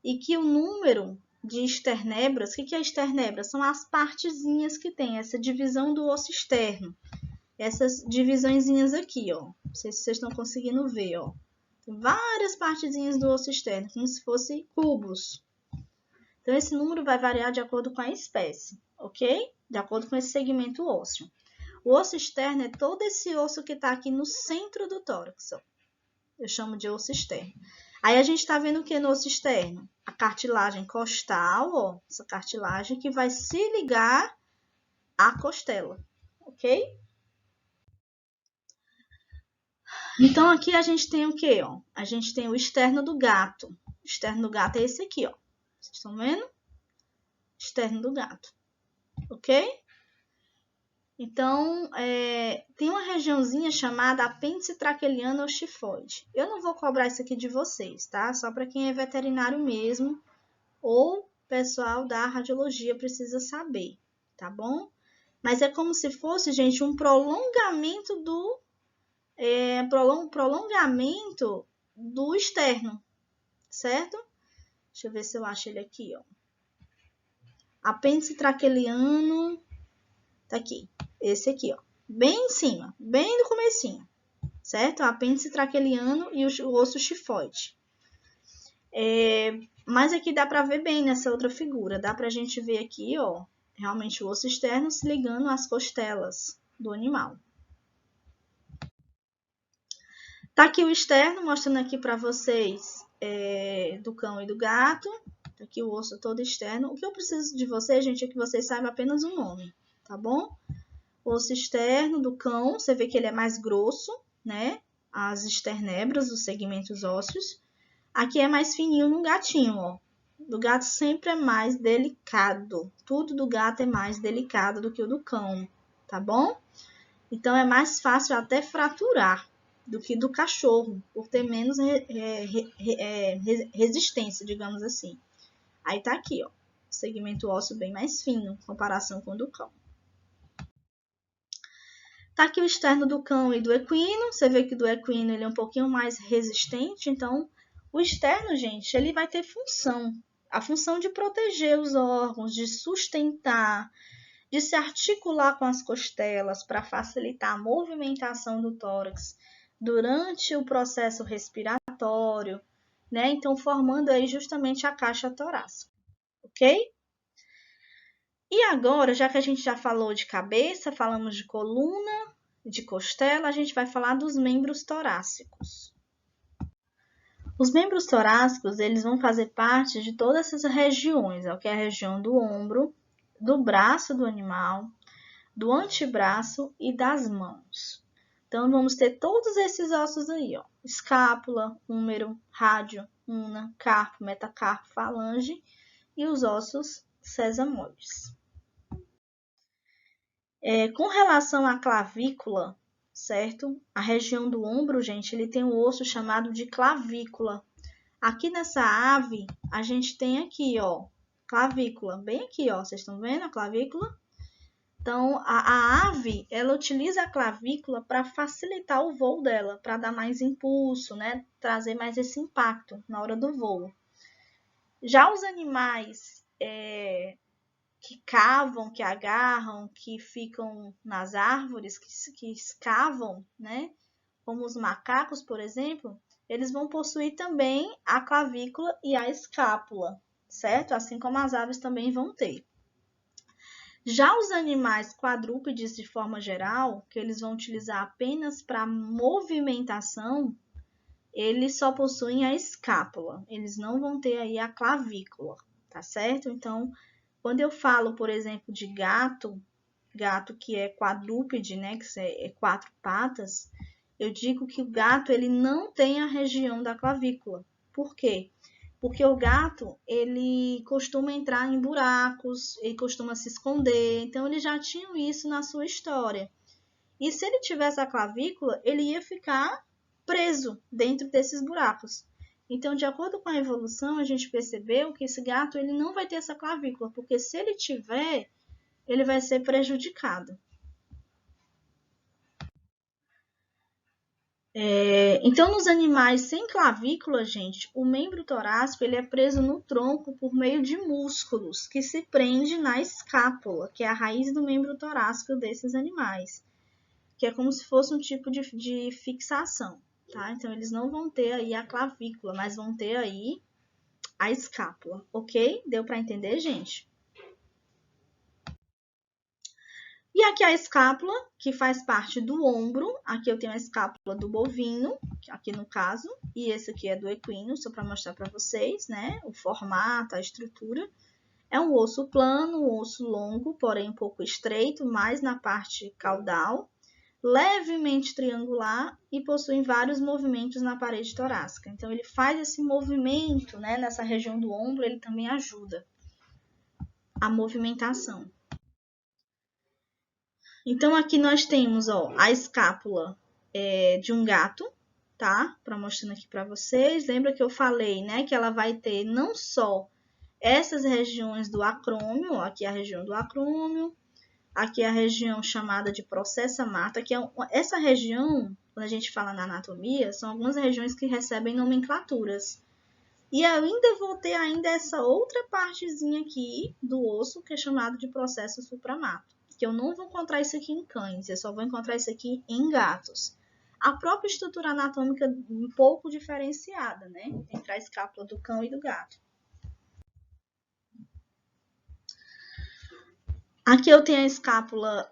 A: e que o número de esternebras, o que é esternebra? São as partezinhas que tem essa divisão do osso externo. Essas divisõezinhas aqui, ó. Não sei se vocês estão conseguindo ver, ó. Tem várias partezinhas do osso externo, como se fossem cubos. Então, esse número vai variar de acordo com a espécie, ok? De acordo com esse segmento ósseo. O osso externo é todo esse osso que está aqui no centro do tórax, ó. Eu chamo de osso externo. Aí, a gente está vendo o que no osso externo? A cartilagem costal, ó. Essa cartilagem que vai se ligar à costela, ok? Então, aqui a gente tem o quê, ó? A gente tem o externo do gato. O externo do gato é esse aqui, ó. Vocês estão vendo? Externo do gato. Ok? Então, tem uma regiãozinha chamada apêndice traquealiano ou chifoide. Eu não vou cobrar isso aqui de vocês, tá? Só para quem é veterinário mesmo, ou pessoal da radiologia precisa saber, tá bom? Mas é como se fosse, gente, um prolongamento prolongamento do externo, certo? Deixa eu ver se eu acho ele aqui, ó. Apêndice traquealiano, tá aqui, esse aqui, ó, bem em cima, bem no comecinho, certo? O apêndice traquealiano e o osso tifoide. Mas aqui dá para ver bem nessa outra figura, dá pra gente ver aqui, ó, realmente o osso externo se ligando às costelas do animal. Tá aqui o externo, mostrando aqui para vocês do cão e do gato. Tá aqui o osso todo externo. O que eu preciso de vocês, gente, é que vocês saibam apenas um nome, tá bom? O osso externo do cão, você vê que ele é mais grosso, né? As esternebras, os segmentos ósseos. Aqui é mais fininho no gatinho, ó. Do gato sempre é mais delicado. Tudo do gato é mais delicado do que o do cão, tá bom? Então, é mais fácil até fraturar do que do cachorro, por ter menos resistência, digamos assim. Aí tá aqui, ó, segmento ósseo bem mais fino, em comparação com o do cão. Tá aqui o externo do cão e do equino. Você vê que do equino ele é um pouquinho mais resistente, então o externo, gente, ele vai ter função. A função de proteger os órgãos, de sustentar, de se articular com as costelas para facilitar a movimentação do tórax durante o processo respiratório, né? Então, formando aí justamente a caixa torácica, ok? E agora, já que a gente já falou de cabeça, falamos de coluna, de costela, a gente vai falar dos membros torácicos. Os membros torácicos, eles vão fazer parte de todas essas regiões, que é a região do ombro, do braço do animal, do antebraço e das mãos. Então, vamos ter todos esses ossos aí, ó. Escápula, húmero, rádio, una, carpo, metacarpo, falange e os ossos sesamoides. Com relação à clavícula, certo? A região do ombro, gente, ele tem um osso chamado de clavícula. Aqui nessa ave, a gente tem aqui, ó, clavícula. Bem aqui, ó, vocês estão vendo a clavícula? Então, a ave, ela utiliza a clavícula para facilitar o voo dela, para dar mais impulso, né? Trazer mais esse impacto na hora do voo. Já os animais que cavam, que agarram, que ficam nas árvores, que escavam, né? Como os macacos, por exemplo, eles vão possuir também a clavícula e a escápula, certo? Assim como as aves também vão ter. Já os animais quadrúpedes, de forma geral, que eles vão utilizar apenas para movimentação, eles só possuem a escápula, eles não vão ter aí a clavícula, tá certo? Então, quando eu falo, por exemplo, de gato que é quadrúpede, né, que é 4 patas, eu digo que o gato ele não tem a região da clavícula. Por quê? Porque o gato, ele costuma entrar em buracos, ele costuma se esconder, então eles já tinham isso na sua história. E se ele tivesse a clavícula, ele ia ficar preso dentro desses buracos. Então, de acordo com a evolução, a gente percebeu que esse gato ele não vai ter essa clavícula, porque se ele tiver, ele vai ser prejudicado. Então, nos animais sem clavícula, gente, o membro torácico ele é preso no tronco por meio de músculos que se prende na escápula, que é a raiz do membro torácico desses animais, que é como se fosse um tipo de fixação, tá? Então, eles não vão ter aí a clavícula, mas vão ter aí a escápula, ok? Deu para entender, gente? E aqui a escápula, que faz parte do ombro. Aqui eu tenho a escápula do bovino, aqui no caso, e esse aqui é do equino, só para mostrar para vocês, né? O formato, a estrutura. É um osso plano, um osso longo, porém um pouco estreito, mais na parte caudal, levemente triangular e possui vários movimentos na parede torácica. Então, ele faz esse movimento, né? Nessa região do ombro, ele também ajuda a movimentação. Então, aqui nós temos, ó, a escápula de um gato, tá? Para mostrando aqui para vocês. Lembra que eu falei, né? Que ela vai ter não só essas regiões do acrômio, ó, aqui é a região do acrômio, aqui é a região chamada de processa-mata, que é essa região, quando a gente fala na anatomia, são algumas regiões que recebem nomenclaturas. E ainda vou ter ainda essa outra partezinha aqui do osso, que é chamado de processo supramato, que eu não vou encontrar isso aqui em cães, eu só vou encontrar isso aqui em gatos. A própria estrutura anatômica um pouco diferenciada, né, entre a escápula do cão e do gato. Aqui eu tenho a escápula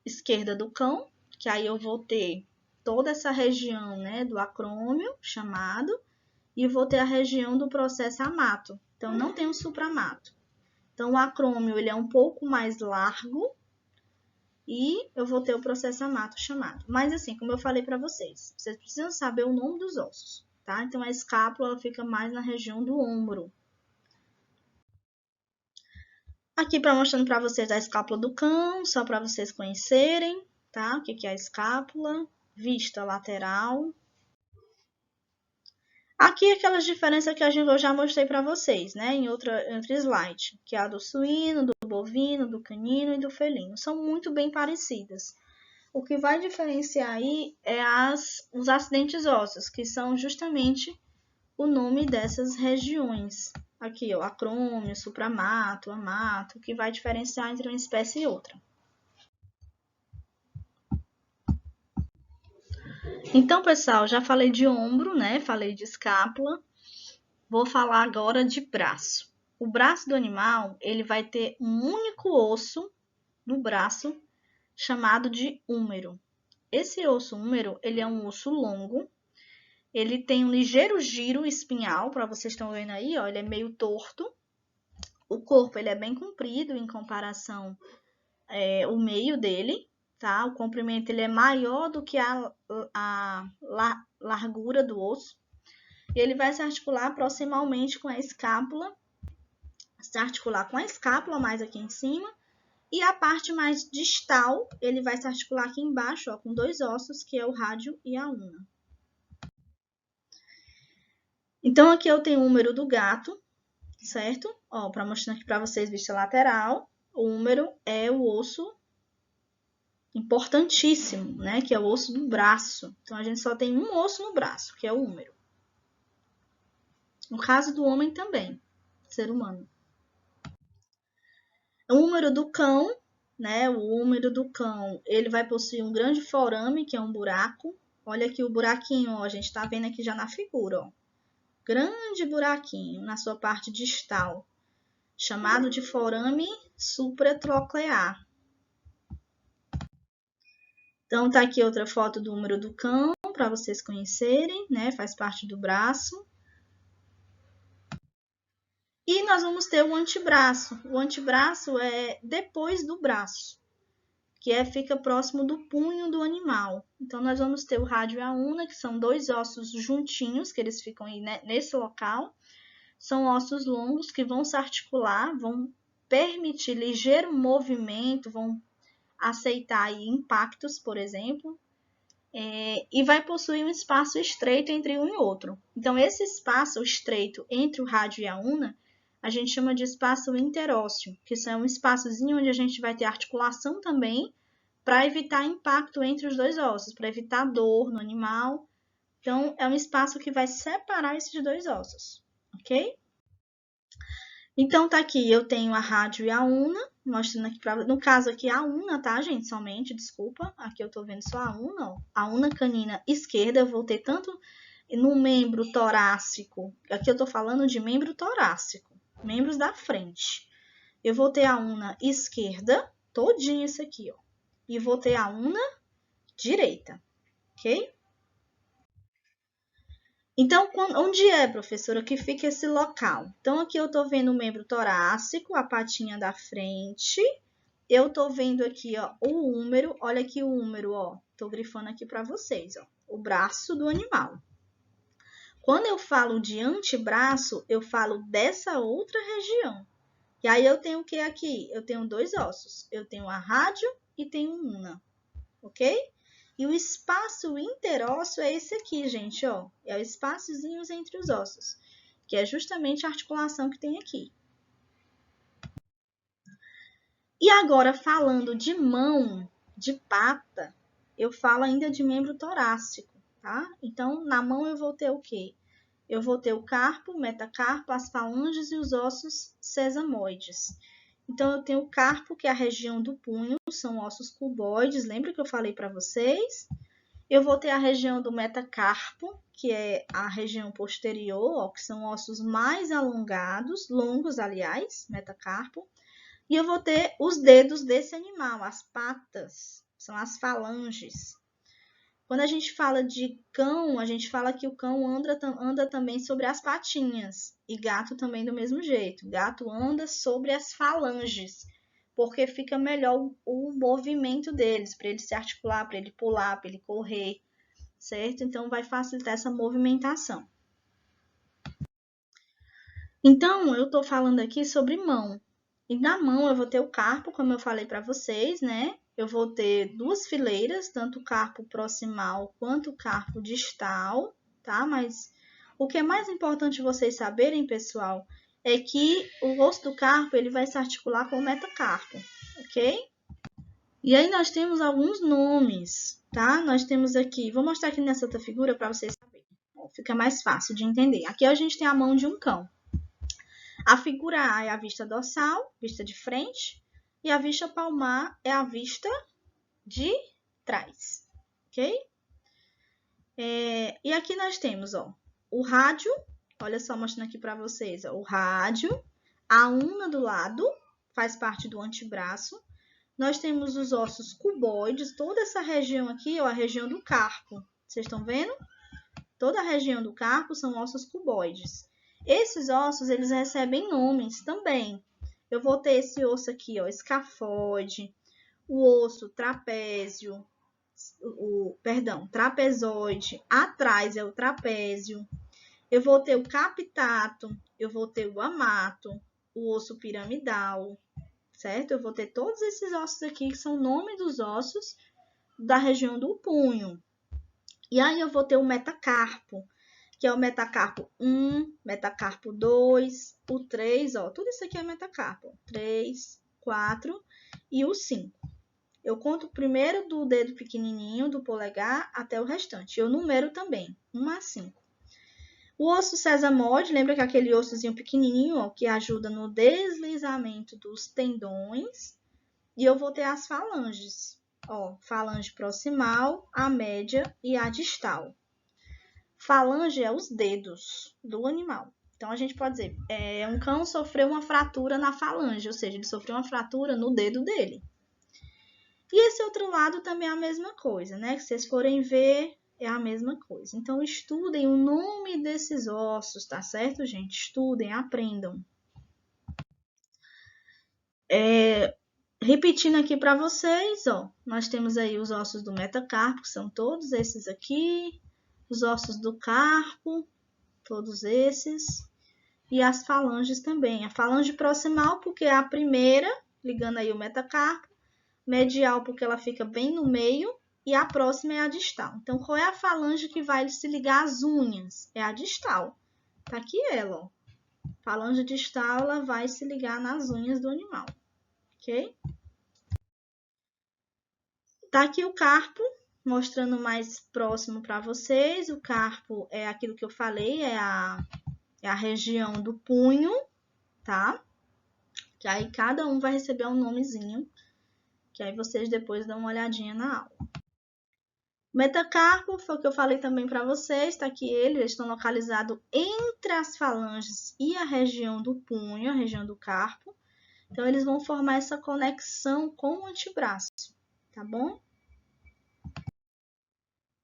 A: esquerda do cão, que aí eu vou ter toda essa região, né, do acrômio, chamado, e vou ter a região do processo amato. Então, não tem o supramato. Então, o acrômio ele é um pouco mais largo e eu vou ter o processo amato chamado. Mas, assim, como eu falei para vocês, vocês precisam saber o nome dos ossos, tá? Então, a escápula ela fica mais na região do ombro. Aqui, mostrando para vocês a escápula do cão, só para vocês conhecerem, tá? O que é a escápula, vista lateral. Aqui, aquelas diferenças que eu já mostrei para vocês, né? Em outro slide, que é a do suíno, do bovino, do canino e do felino. São muito bem parecidas. O que vai diferenciar aí é os acidentes ósseos, que são justamente o nome dessas regiões. Aqui, ó, acrômio, supramato, amato, que vai diferenciar entre uma espécie e outra. Então, pessoal, já falei de ombro, né? Falei de escápula. Vou falar agora de braço. O braço do animal, ele vai ter um único osso no braço, chamado de húmero. Esse osso húmero, ele é um osso longo. Ele tem um ligeiro giro espinhal, para vocês estão vendo aí, ó, ele é meio torto. O corpo ele é bem comprido em comparação o meio dele, tá? O comprimento ele é maior do que a largura do osso. Ele vai se articular proximalmente com a escápula, mais aqui em cima, e a parte mais distal, ele vai se articular aqui embaixo, ó, com dois ossos, que é o rádio e a una. Então, aqui eu tenho o húmero do gato, certo? Ó, para mostrar aqui para vocês, vista lateral, o húmero é o osso importantíssimo, né? Que é o osso do braço. Então, a gente só tem um osso no braço, que é o húmero. No caso do homem também, ser humano. O húmero do cão, né? O húmero do cão, ele vai possuir um grande forame, que é um buraco. Olha aqui o buraquinho, ó, a gente tá vendo aqui já na figura, ó. Grande buraquinho na sua parte distal, chamado de forame supratroclear. Então, tá aqui outra foto do húmero do cão, para vocês conhecerem, né? Faz parte do braço. E nós vamos ter o antebraço. O antebraço é depois do braço, que fica próximo do punho do animal. Então, nós vamos ter o rádio e a una, que são dois ossos juntinhos, que eles ficam aí, né, nesse local. São ossos longos que vão se articular, vão permitir ligeiro movimento, vão aceitar aí impactos, por exemplo, e vai possuir um espaço estreito entre um e outro. Então, esse espaço estreito entre o rádio e a una, a gente chama de espaço interósseo, que é um espaçozinho onde a gente vai ter articulação também, para evitar impacto entre os dois ossos, para evitar dor no animal. Então, é um espaço que vai separar esses dois ossos, ok? Então, tá aqui, eu tenho a rádio e a una, mostrando aqui para, no caso aqui a una, tá, gente? Somente, desculpa, aqui eu tô vendo só a una, ó. A una canina esquerda, eu vou ter tanto no membro torácico, aqui eu tô falando de membro torácico, membros da frente. Eu vou ter a una esquerda, todinha isso aqui, ó. E vou ter a una direita, ok? Então, onde é, professora, que fica esse local? Então, aqui eu tô vendo o membro torácico, a patinha da frente. Eu tô vendo aqui, ó, o húmero. Olha aqui o húmero, ó. Tô grifando aqui para vocês, ó. O braço do animal. Quando eu falo de antebraço, eu falo dessa outra região. E aí eu tenho o que aqui? Eu tenho dois ossos. Eu tenho a rádio e tenho una, ok? E o espaço interósseo é esse aqui, gente, ó. É o espaçozinho entre os ossos, que é justamente a articulação que tem aqui. E agora, falando de mão, de pata, eu falo ainda de membro torácico, tá? Então, na mão eu vou ter o quê? Eu vou ter o carpo, o metacarpo, as falanges e os ossos sesamoides. Então, eu tenho o carpo, que é a região do punho, são ossos cuboides, lembra que eu falei para vocês? Eu vou ter a região do metacarpo, que é a região posterior, ó, que são ossos mais alongados, longos, aliás, metacarpo. E eu vou ter os dedos desse animal, as patas, são as falanges. Quando a gente fala de cão, a gente fala que o cão anda também sobre as patinhas. E gato também do mesmo jeito. Gato anda sobre as falanges, porque fica melhor o movimento deles, para ele se articular, para ele pular, para ele correr, certo? Então, vai facilitar essa movimentação. Então, eu estou falando aqui sobre mão. E na mão eu vou ter o carpo, como eu falei para vocês, né? Eu vou ter duas fileiras, tanto o carpo proximal quanto o carpo distal, tá? Mas o que é mais importante vocês saberem, pessoal, é que o osso do carpo ele vai se articular com o metacarpo, ok? E aí nós temos alguns nomes, tá? Nós temos aqui, vou mostrar aqui nessa outra figura para vocês saberem. Fica mais fácil de entender. Aqui a gente tem a mão de um cão. A figura A é a vista dorsal, vista de frente, e a vista palmar é a vista de trás, ok? E aqui nós temos, ó, o rádio, olha só, mostrando aqui para vocês, ó, o rádio, a una do lado, faz parte do antebraço. Nós temos os ossos cuboides, toda essa região aqui, ó, a região do carpo. Vocês estão vendo? Toda a região do carpo são ossos cuboides. Esses ossos, eles recebem nomes também. Eu vou ter esse osso aqui, ó, escafode, o osso trapézio, trapezoide, atrás é o trapézio. Eu vou ter o capitato, eu vou ter o amato, o osso piramidal, certo? Eu vou ter todos esses ossos aqui que são nome dos ossos da região do punho. E aí eu vou ter o metacarpo, que é o metacarpo 1, metacarpo 2, o 3, ó, tudo isso aqui é metacarpo, 3, 4 e o 5. Eu conto primeiro do dedo pequenininho, do polegar, até o restante. Eu numero também, 1 a 5. O osso sesamoide, lembra que é aquele ossozinho pequenininho, ó, que ajuda no deslizamento dos tendões. E eu vou ter as falanges, ó, falange proximal, a média e a distal. Falange é os dedos do animal. Então, a gente pode dizer, um cão sofreu uma fratura na falange, ou seja, ele sofreu uma fratura no dedo dele. E esse outro lado também é a mesma coisa, né? Que vocês forem ver, é a mesma coisa. Então, estudem o nome desses ossos, tá certo, gente? Estudem, aprendam. Repetindo aqui para vocês, ó, nós temos aí os ossos do metacarpo, que são todos esses aqui, os ossos do carpo, todos esses, e as falanges também. A falange proximal, porque é a primeira, ligando aí o metacarpo, medial, porque ela fica bem no meio, e a próxima é a distal. Então, qual é a falange que vai se ligar às unhas? É a distal. Tá aqui ela, ó. Falange distal, ela vai se ligar nas unhas do animal, ok? Tá aqui o carpo, mostrando mais próximo para vocês. O carpo é aquilo que eu falei, é a região do punho, tá? Que aí cada um vai receber um nomezinho, que aí vocês depois dão uma olhadinha na aula. Metacarpo foi o que eu falei também para vocês, tá aqui eles estão localizados entre as falanges e a região do punho, a região do carpo. Então, eles vão formar essa conexão com o antebraço, tá bom?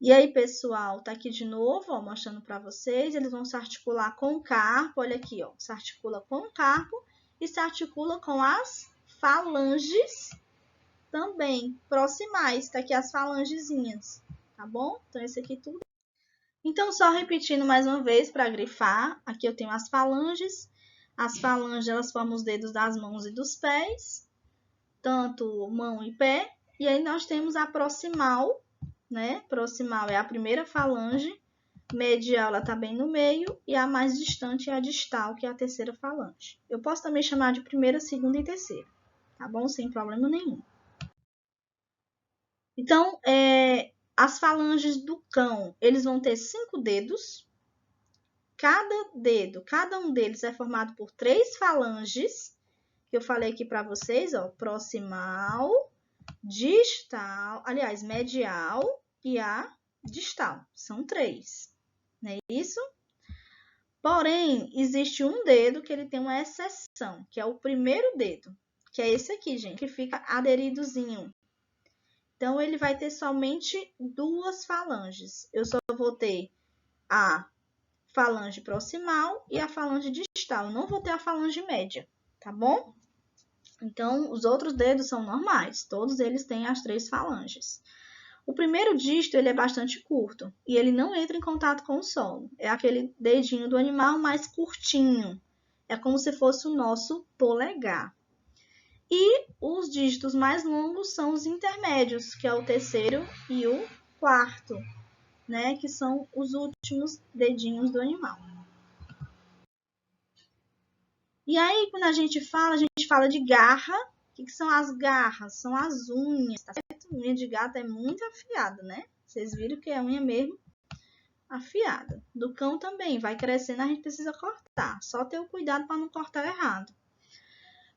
A: E aí, pessoal, tá aqui de novo, ó, mostrando para vocês. Eles vão se articular com o carpo, olha aqui, ó. Se articula com o carpo e se articula com as falanges também, proximais. Tá aqui as falangezinhas, tá bom? Então, esse aqui tudo. Então, só repetindo mais uma vez para grifar. Aqui eu tenho as falanges. As falanges, elas formam os dedos das mãos e dos pés, tanto mão e pé. E aí, nós temos a proximal, né? Proximal é a primeira falange, medial ela está bem no meio e a mais distante é a distal, que é a terceira falange. Eu posso também chamar de primeira, segunda e terceira, tá bom? Sem problema nenhum. Então, as falanges do cão, eles vão ter 5 dedos. Cada um deles é formado por 3 falanges, que eu falei aqui para vocês, ó, proximal, distal, aliás, medial e a distal. São 3, não é isso? Porém, existe um dedo que ele tem uma exceção, que é o primeiro dedo, que é esse aqui, gente, que fica aderidozinho. Então, ele vai ter somente 2 falanges. Eu só vou ter a falange proximal e a falange distal. Eu não vou ter a falange média, tá bom? Então, os outros dedos são normais. Todos eles têm as 3 falanges. O primeiro dígito ele é bastante curto e ele não entra em contato com o solo. É aquele dedinho do animal mais curtinho. É como se fosse o nosso polegar. E os dígitos mais longos são os intermédios, que é o terceiro e o quarto, né? Que são os últimos dedinhos do animal. E aí, quando a gente fala de garra. O que são as garras? São as unhas, tá certo? Unha de gato é muito afiada, né? Vocês viram que é unha mesmo afiada. Do cão também, vai crescendo, a gente precisa cortar. Só ter o cuidado para não cortar errado.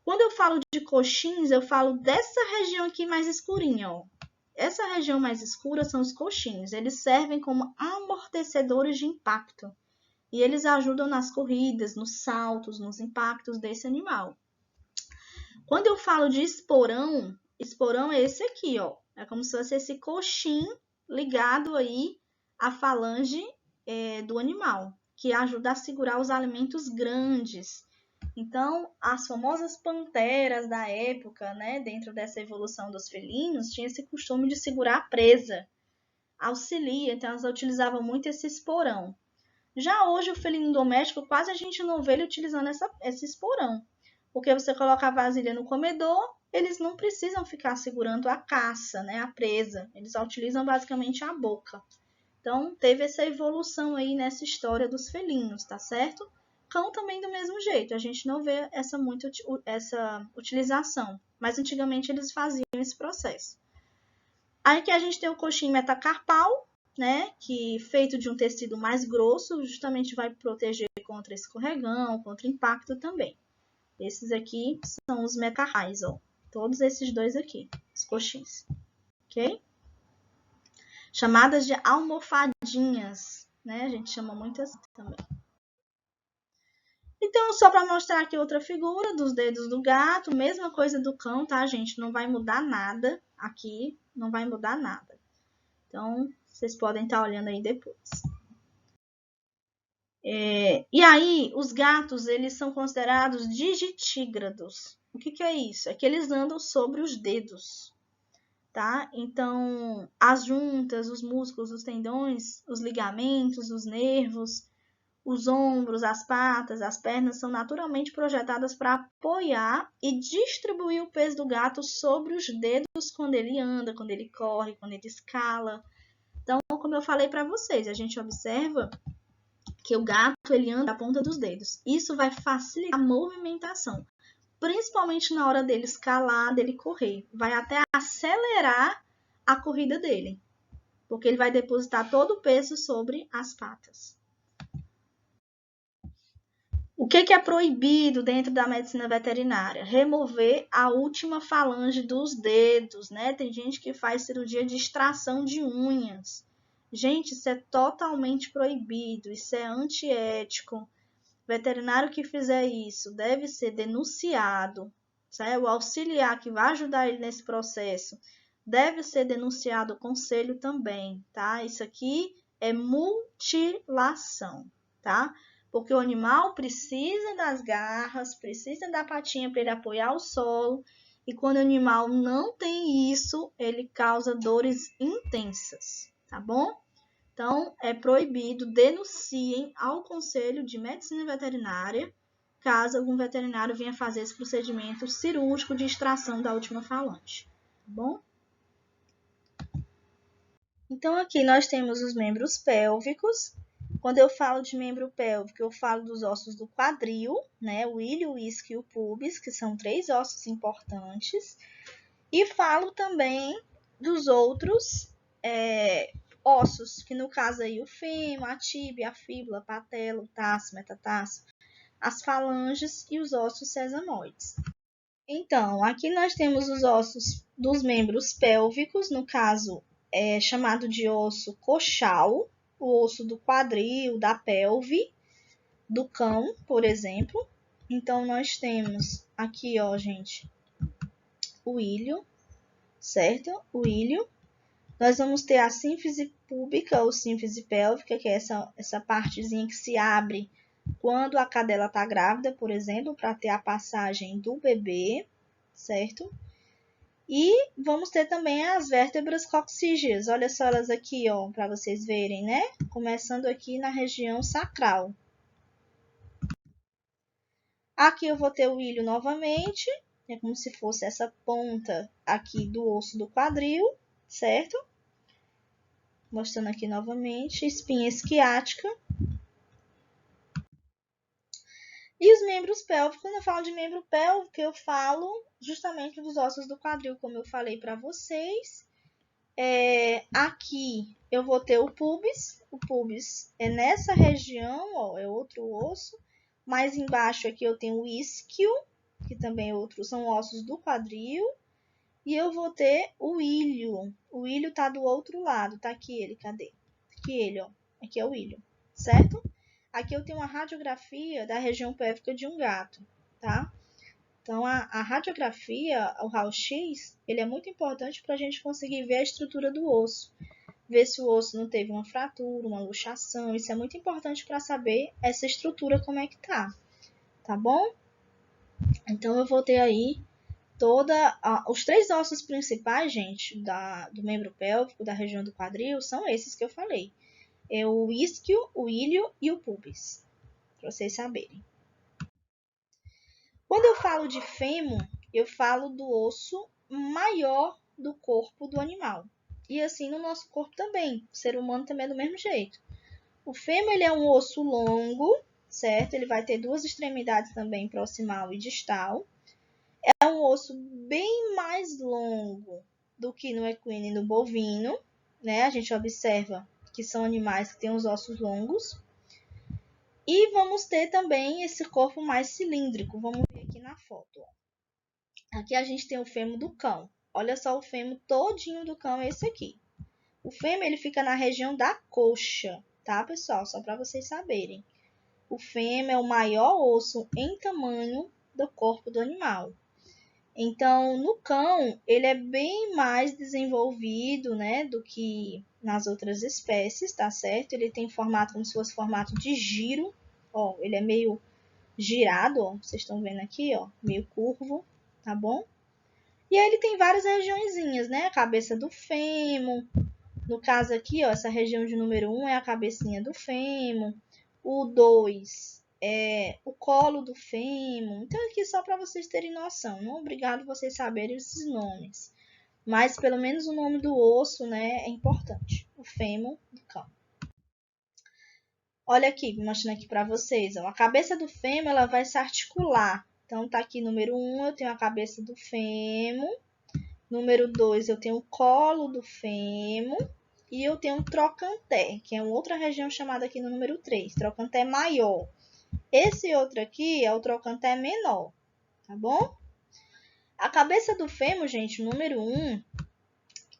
A: Quando eu falo de coxins, eu falo dessa região aqui mais escurinha, ó. Essa região mais escura são os coxins. Eles servem como amortecedores de impacto. E eles ajudam nas corridas, nos saltos, nos impactos desse animal. Quando eu falo de esporão é esse aqui, ó. É como se fosse esse coxim ligado aí à falange do animal, que ajuda a segurar os alimentos grandes. Então, as famosas panteras da época, né, dentro dessa evolução dos felinos, tinha esse costume de segurar a presa. Auxilia, então elas utilizavam muito esse esporão. Já hoje, o felino doméstico, quase a gente não vê ele utilizando esse esporão. Porque você coloca a vasilha no comedor, eles não precisam ficar segurando a caça, né, a presa. Eles utilizam basicamente a boca. Então, teve essa evolução aí nessa história dos felinos, tá certo? Cão também do mesmo jeito. A gente não vê essa utilização. Mas antigamente eles faziam esse processo. Aí que a gente tem o coxim metacarpal, né, que feito de um tecido mais grosso, justamente vai proteger contra escorregão, contra impacto também. Esses aqui são os metacarpais, ó. Todos esses dois aqui, os coxins. Ok? Chamadas de almofadinhas, né? A gente chama muito assim também. Então, só para mostrar aqui outra figura dos dedos do gato, mesma coisa do cão, tá, gente? Não vai mudar nada aqui, não vai mudar nada. Então, vocês podem estar olhando aí depois. E aí, os gatos, eles são considerados digitígrados. O que é isso? É que eles andam sobre os dedos, tá? Então, as juntas, os músculos, os tendões, os ligamentos, os nervos, os ombros, as patas, as pernas são naturalmente projetadas para apoiar e distribuir o peso do gato sobre os dedos quando ele anda, quando ele corre, quando ele escala. Então, como eu falei para vocês, a gente observa que o gato ele anda na ponta dos dedos. Isso vai facilitar a movimentação, principalmente na hora dele escalar, dele correr. Vai até acelerar a corrida dele, porque ele vai depositar todo o peso sobre as patas. O que é proibido dentro da medicina veterinária? Remover a última falange dos dedos, né? Tem gente que faz cirurgia de extração de unhas. Gente, isso é totalmente proibido, isso é antiético. O veterinário que fizer isso deve ser denunciado, certo? O auxiliar que vai ajudar ele nesse processo deve ser denunciado ao conselho também, tá? Isso aqui é mutilação, tá? Porque o animal precisa das garras, precisa da patinha para ele apoiar o solo. E quando o animal não tem isso, ele causa dores intensas, tá bom? Então, é proibido, denunciem ao Conselho de Medicina Veterinária, caso algum veterinário venha fazer esse procedimento cirúrgico de extração da última falange, tá bom? Então, aqui nós temos os membros pélvicos, Quando eu falo de membro pélvico, eu falo dos ossos do quadril, né? O ilho, o isquio e o pubis, que são 3 ossos importantes. E falo também dos outros ossos, que no caso aí o fêmur, a tíbia, a fíbula, a patela, o tarso, metatarso, as falanges e os ossos sesamoides. Então, aqui nós temos os ossos dos membros pélvicos, no caso é chamado de osso coxal, o osso do quadril, da pelve, do cão, por exemplo. Então, nós temos aqui, ó, gente, o ilho, certo? O ilho. Nós vamos ter a sínfise púbica ou sínfise pélvica, que é essa partezinha que se abre quando a cadela está grávida, por exemplo, para ter a passagem do bebê, certo? E vamos ter também as vértebras coxígeas. Olha só elas aqui, ó, para vocês verem, né? Começando aqui na região sacral. Aqui eu vou ter o ilho novamente, é como se fosse essa ponta aqui do osso do quadril, certo? Mostrando aqui novamente, espinha esquiática. E os membros pélvicos, quando eu falo de membro pélvico, eu falo justamente dos ossos do quadril, como eu falei para vocês. Aqui eu vou ter o pubis é nessa região, ó, é outro osso. Mais embaixo aqui eu tenho o isquio, que também é outro, são ossos do quadril. E eu vou ter o ilho. O ilho tá do outro lado, tá aqui ele, cadê? Aqui ele, ó, aqui é o ilho, certo? Aqui eu tenho uma radiografia da região pélvica de um gato, tá? Então, a radiografia, o raio-x, ele é muito importante para a gente conseguir ver a estrutura do osso. Ver se o osso não teve uma fratura, uma luxação. Isso é muito importante para saber essa estrutura como é que tá bom? Então, eu vou ter aí os 3 ossos principais, gente, do membro pélvico, da região do quadril, são esses que eu falei. É o isquio, o ilho e o pubis, para vocês saberem. Quando eu falo de fêmur, eu falo do osso maior do corpo do animal. E assim no nosso corpo também, o ser humano também é do mesmo jeito. O fêmur ele é um osso longo, certo? Ele vai ter 2 extremidades também, proximal e distal. É um osso bem mais longo do que no equino e no bovino, né? A gente observa que são animais que têm os ossos longos. E vamos ter também esse corpo mais cilíndrico. Vamos ver aqui na foto. Ó. Aqui a gente tem o fêmur do cão. Olha só o fêmur todinho do cão é esse aqui. O fêmur ele fica na região da coxa, tá, pessoal? Só para vocês saberem. O fêmur é o maior osso em tamanho do corpo do animal. Então, no cão, ele é bem mais desenvolvido, né, do que nas outras espécies, tá certo? Ele tem formato como se fosse formato de giro, ó, ele é meio girado, ó, vocês estão vendo aqui, ó, meio curvo, tá bom? E aí ele tem várias regiõezinhas, né? A cabeça do fêmur, no caso aqui, ó, essa região de número 1 é a cabecinha do fêmur, o 2 é o colo do fêmur. Então, aqui só para vocês terem noção. Não é obrigado vocês saberem esses nomes. Mas, pelo menos, o nome do osso, né, é importante. O fêmur do cão. Olha aqui, mostrando aqui para vocês. Ó, a cabeça do fêmur ela vai se articular. Então, tá aqui número 1, eu tenho a cabeça do fêmur. Número 2, eu tenho o colo do fêmur. E eu tenho o trochanté, que é uma outra região chamada aqui no número 3. Trochanté maior. Esse outro aqui é o trochanté menor, tá bom? A cabeça do fêmur, gente, o número 1,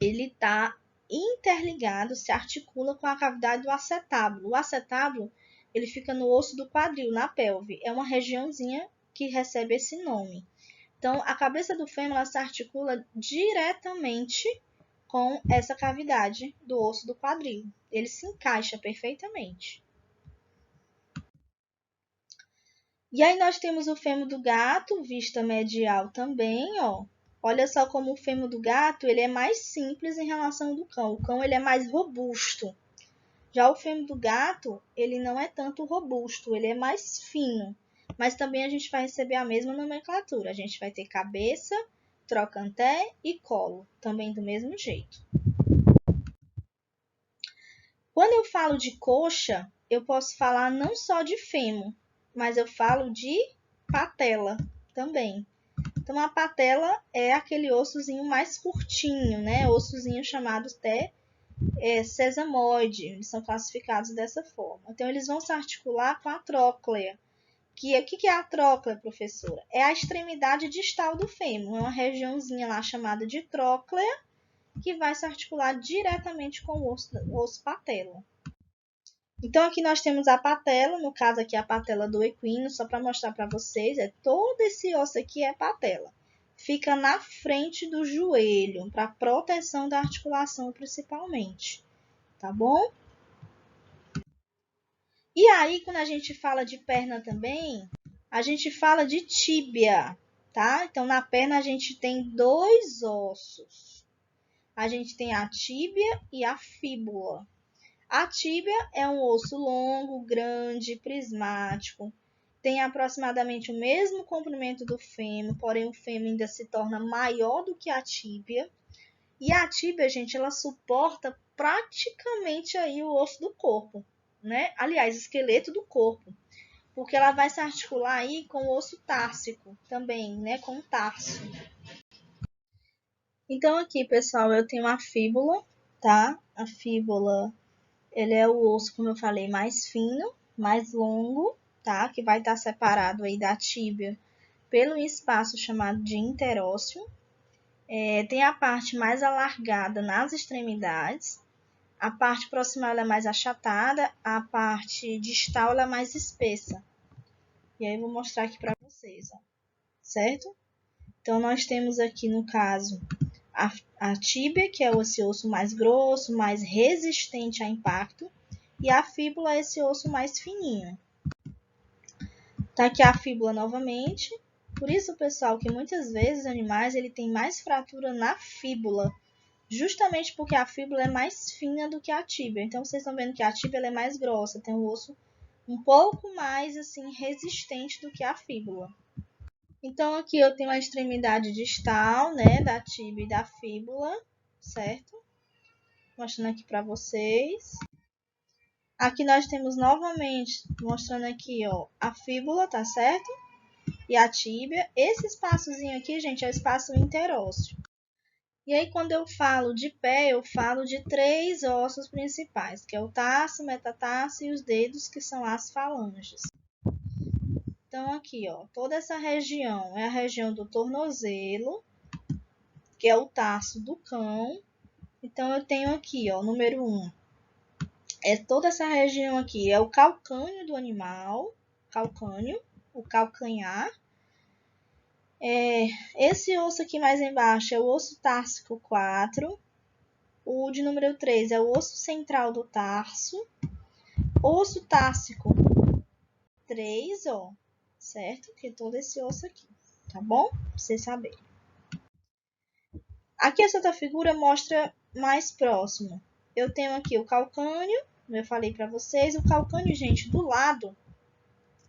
A: ele tá interligado, se articula com a cavidade do acetábulo. O acetábulo, ele fica no osso do quadril, na pelve. É uma regiãozinha que recebe esse nome. Então, a cabeça do fêmur ela se articula diretamente com essa cavidade do osso do quadril. Ele se encaixa perfeitamente. E aí nós temos o fêmur do gato, vista medial também, ó. Olha só como o fêmur do gato, ele é mais simples em relação ao do cão. O cão, ele é mais robusto. Já o fêmur do gato, ele não é tanto robusto, ele é mais fino. Mas também a gente vai receber a mesma nomenclatura. A gente vai ter cabeça, trochanté e colo, também do mesmo jeito. Quando eu falo de coxa, eu posso falar não só de fêmur, mas eu falo de patela também. Então, a patela é aquele ossozinho mais curtinho, né? Ossozinho chamado até sesamoide. Eles são classificados dessa forma. Então, eles vão se articular com a tróclea. O que é a tróclea, professora? É a extremidade distal do fêmur. É uma regiãozinha lá chamada de tróclea que vai se articular diretamente com o osso patela. Então, aqui nós temos a patela, no caso aqui a patela do equino, só para mostrar para vocês, todo esse osso aqui é patela. Fica na frente do joelho, para proteção da articulação principalmente, tá bom? E aí, quando a gente fala de perna também, a gente fala de tíbia, tá? Então, na perna a gente tem dois ossos. A gente tem a tíbia e a fíbula. A tíbia é um osso longo, grande, prismático. Tem aproximadamente o mesmo comprimento do fêmur, porém o fêmur ainda se torna maior do que a tíbia. E a tíbia, gente, ela suporta praticamente aí o osso do corpo, né? Aliás, o esqueleto do corpo, porque ela vai se articular aí com o osso társico também, né? Com o tarso. Então aqui, pessoal, eu tenho a fíbula, tá? A fíbula, ele é o osso, como eu falei, mais fino, mais longo, tá? Que vai estar separado aí da tíbia pelo espaço chamado de interósseo. Tem a parte mais alargada nas extremidades. A parte proximal ela é mais achatada, a parte distal ela é mais espessa. E aí eu vou mostrar aqui para vocês, ó, certo? Então, nós temos aqui, no caso, a tíbia, que é esse osso mais grosso, mais resistente a impacto, e a fíbula é esse osso mais fininho. Tá aqui a fíbula novamente. Por isso, pessoal, que muitas vezes os animais ele tem mais fratura na fíbula, justamente porque a fíbula é mais fina do que a tíbia. Então, vocês estão vendo que a tíbia ela é mais grossa, tem um osso um pouco mais assim resistente do que a fíbula. Então, aqui eu tenho a extremidade distal, né, da tíbia e da fíbula, certo? Mostrando aqui para vocês. Aqui nós temos novamente, mostrando aqui, ó, a fíbula, tá certo? E a tíbia. Esse espaçozinho aqui, gente, é o espaço interósseo. E aí, quando eu falo de pé, eu falo de 3 ossos principais, que é o tarso, o metatarso e os dedos, que são as falanges. Então, aqui, ó, toda essa região é a região do tornozelo, que é o tarso do cão. Então, eu tenho aqui, ó, número 1, toda essa região aqui é o calcânio do animal, calcânio, o calcanhar. Esse osso aqui mais embaixo é o osso társico 4. O de número 3 é o osso central do tarso. Osso társico 3, ó, certo? Que é todo esse osso aqui, tá bom? Pra vocês saberem. Aqui essa outra figura mostra mais próximo. Eu tenho aqui o calcânio, como eu falei para vocês. O calcânio, gente, do lado,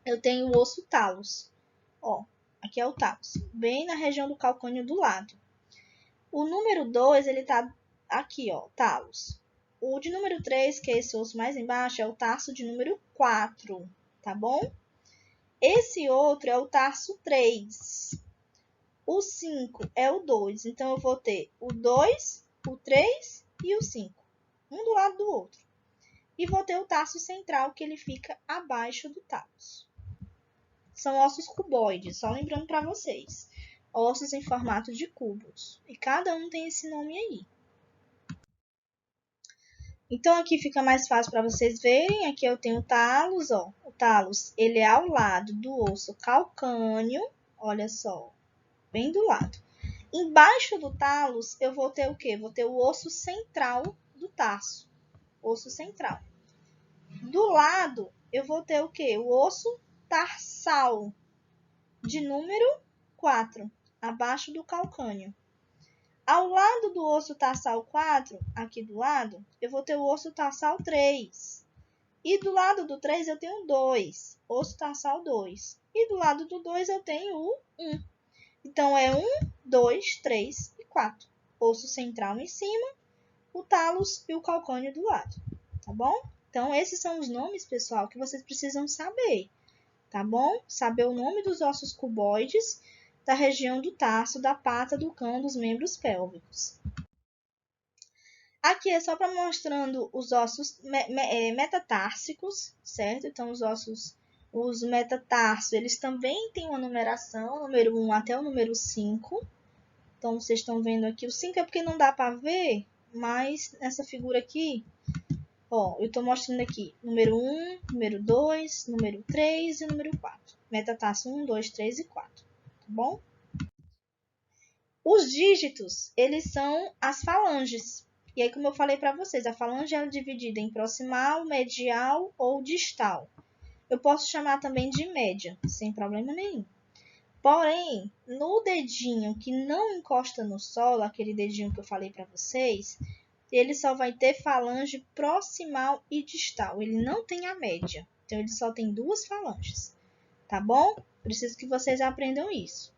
A: eu tenho o osso talos. Ó, aqui é o talos, bem na região do calcânio do lado. O número 2, ele tá aqui, ó, talos. O de número 3, que é esse osso mais embaixo, é o tarso de número 4, tá bom? Esse outro é o tarso 3. O 5 é o 2. Então, eu vou ter o 2, o 3 e o 5. Um do lado do outro. E vou ter o tarso central, que ele fica abaixo do talos. São ossos cuboides, só lembrando para vocês. Ossos em formato de cubos. E cada um tem esse nome aí. Então, aqui fica mais fácil para vocês verem. Aqui eu tenho o talos, ó. O talos, ele é ao lado do osso calcâneo. Olha só, bem do lado. Embaixo do talos, eu vou ter o quê? Vou ter o osso central do tarso. Osso central. Do lado, eu vou ter o quê? O osso tarsal, de número 4, abaixo do calcâneo. Ao lado do osso tarsal 4, aqui do lado, eu vou ter o osso tarsal 3. E do lado do 3 eu tenho 2, osso tarsal 2. E do lado do 2 eu tenho o 1. Então, é 1, 2, 3 e 4. Osso central em cima, o talos e o calcânio do lado, tá bom? Então, esses são os nomes, pessoal, que vocês precisam saber, tá bom? Saber o nome dos ossos cuboides, da região do tarso, da pata, do cão, dos membros pélvicos. Aqui é só para mostrando os ossos metatársicos, certo? Então, os metatarsos, eles também têm uma numeração, número 1 até o número 5. Então, vocês estão vendo aqui, o 5 é porque não dá para ver, mas nessa figura aqui, ó, eu estou mostrando aqui número 1, número 2, número 3 e número 4. Metatarso 1, 2, 3 e 4, tá bom? Os dígitos, eles são as falanges. E aí, como eu falei para vocês, a falange é dividida em proximal, medial ou distal. Eu posso chamar também de média, sem problema nenhum. Porém, no dedinho que não encosta no solo, aquele dedinho que eu falei para vocês, ele só vai ter falange proximal e distal. Ele não tem a média. Então, ele só tem duas falanges. Tá bom? Preciso que vocês aprendam isso.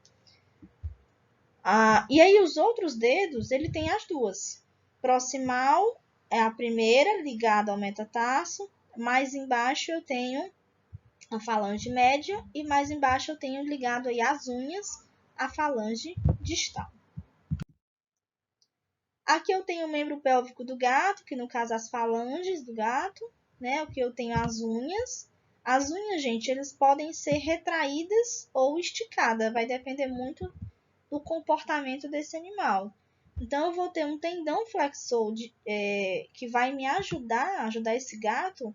A: E aí, os outros dedos, ele tem as duas. Proximal é a primeira, ligada ao metatarso. Mais embaixo eu tenho a falange média e mais embaixo eu tenho ligado aí as unhas, a falange distal. Aqui eu tenho o membro pélvico do gato, que no caso as falanges do gato, né? Aqui eu tenho as unhas. As unhas, gente, elas podem ser retraídas ou esticadas, vai depender muito do comportamento desse animal. Então, eu vou ter um tendão flexor que vai me ajudar esse gato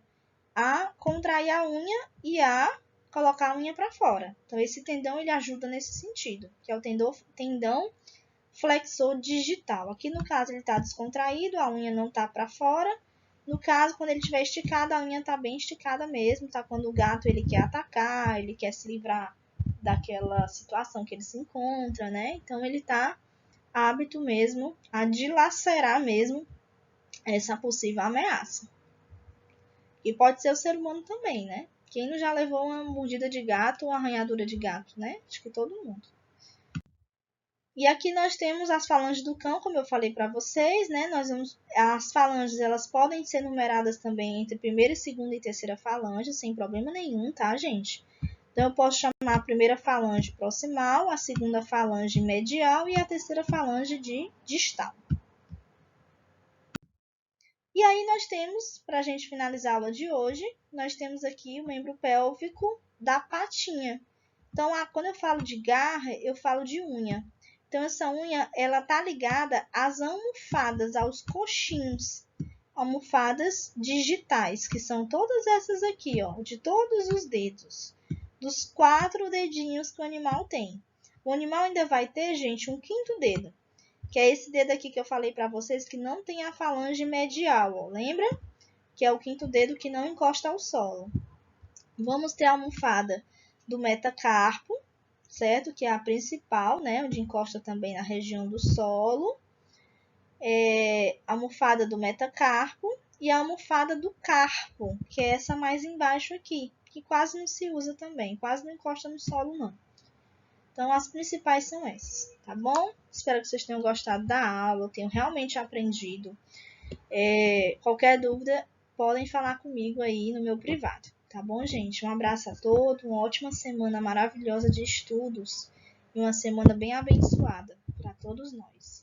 A: a contrair a unha e a colocar a unha para fora. Então, esse tendão ele ajuda nesse sentido, que é o tendão flexor digital. Aqui, no caso, ele está descontraído, a unha não está para fora. No caso, quando ele estiver esticado, a unha está bem esticada mesmo, tá? Quando o gato ele quer atacar, ele quer se livrar daquela situação que ele se encontra, né? Então, ele está apto mesmo a dilacerar mesmo essa possível ameaça. E pode ser o ser humano também, né? Quem não já levou uma mordida de gato ou uma arranhadura de gato, né? Acho que todo mundo. E aqui nós temos as falanges do cão, como eu falei para vocês, né? As falanges, elas podem ser numeradas também entre primeira, segunda e terceira falange, sem problema nenhum, tá, gente? Então, eu posso chamar a primeira falange proximal, a segunda falange medial e a terceira falange de distal. E aí nós temos, para a gente finalizar a aula de hoje, nós temos aqui o membro pélvico da patinha. Então, quando eu falo de garra, eu falo de unha. Então, essa unha, ela está ligada às almofadas, aos coxins. Almofadas digitais, que são todas essas aqui, ó, de todos os dedos. Dos 4 dedinhos que o animal tem. O animal ainda vai ter, gente, um 5º dedo, que é esse dedo aqui que eu falei para vocês, que não tem a falange medial, ó, lembra? Que é o 5º dedo que não encosta ao solo. Vamos ter a almofada do metacarpo, certo? Que é a principal, né? Onde encosta também na região do solo. A almofada do metacarpo e a almofada do carpo, que é essa mais embaixo aqui, que quase não se usa também, quase não encosta no solo, não. Então, as principais são essas, tá bom? Espero que vocês tenham gostado da aula, tenham realmente aprendido. Qualquer dúvida, podem falar comigo aí no meu privado, tá bom, gente? Um abraço a todos, uma ótima semana maravilhosa de estudos e uma semana bem abençoada para todos nós.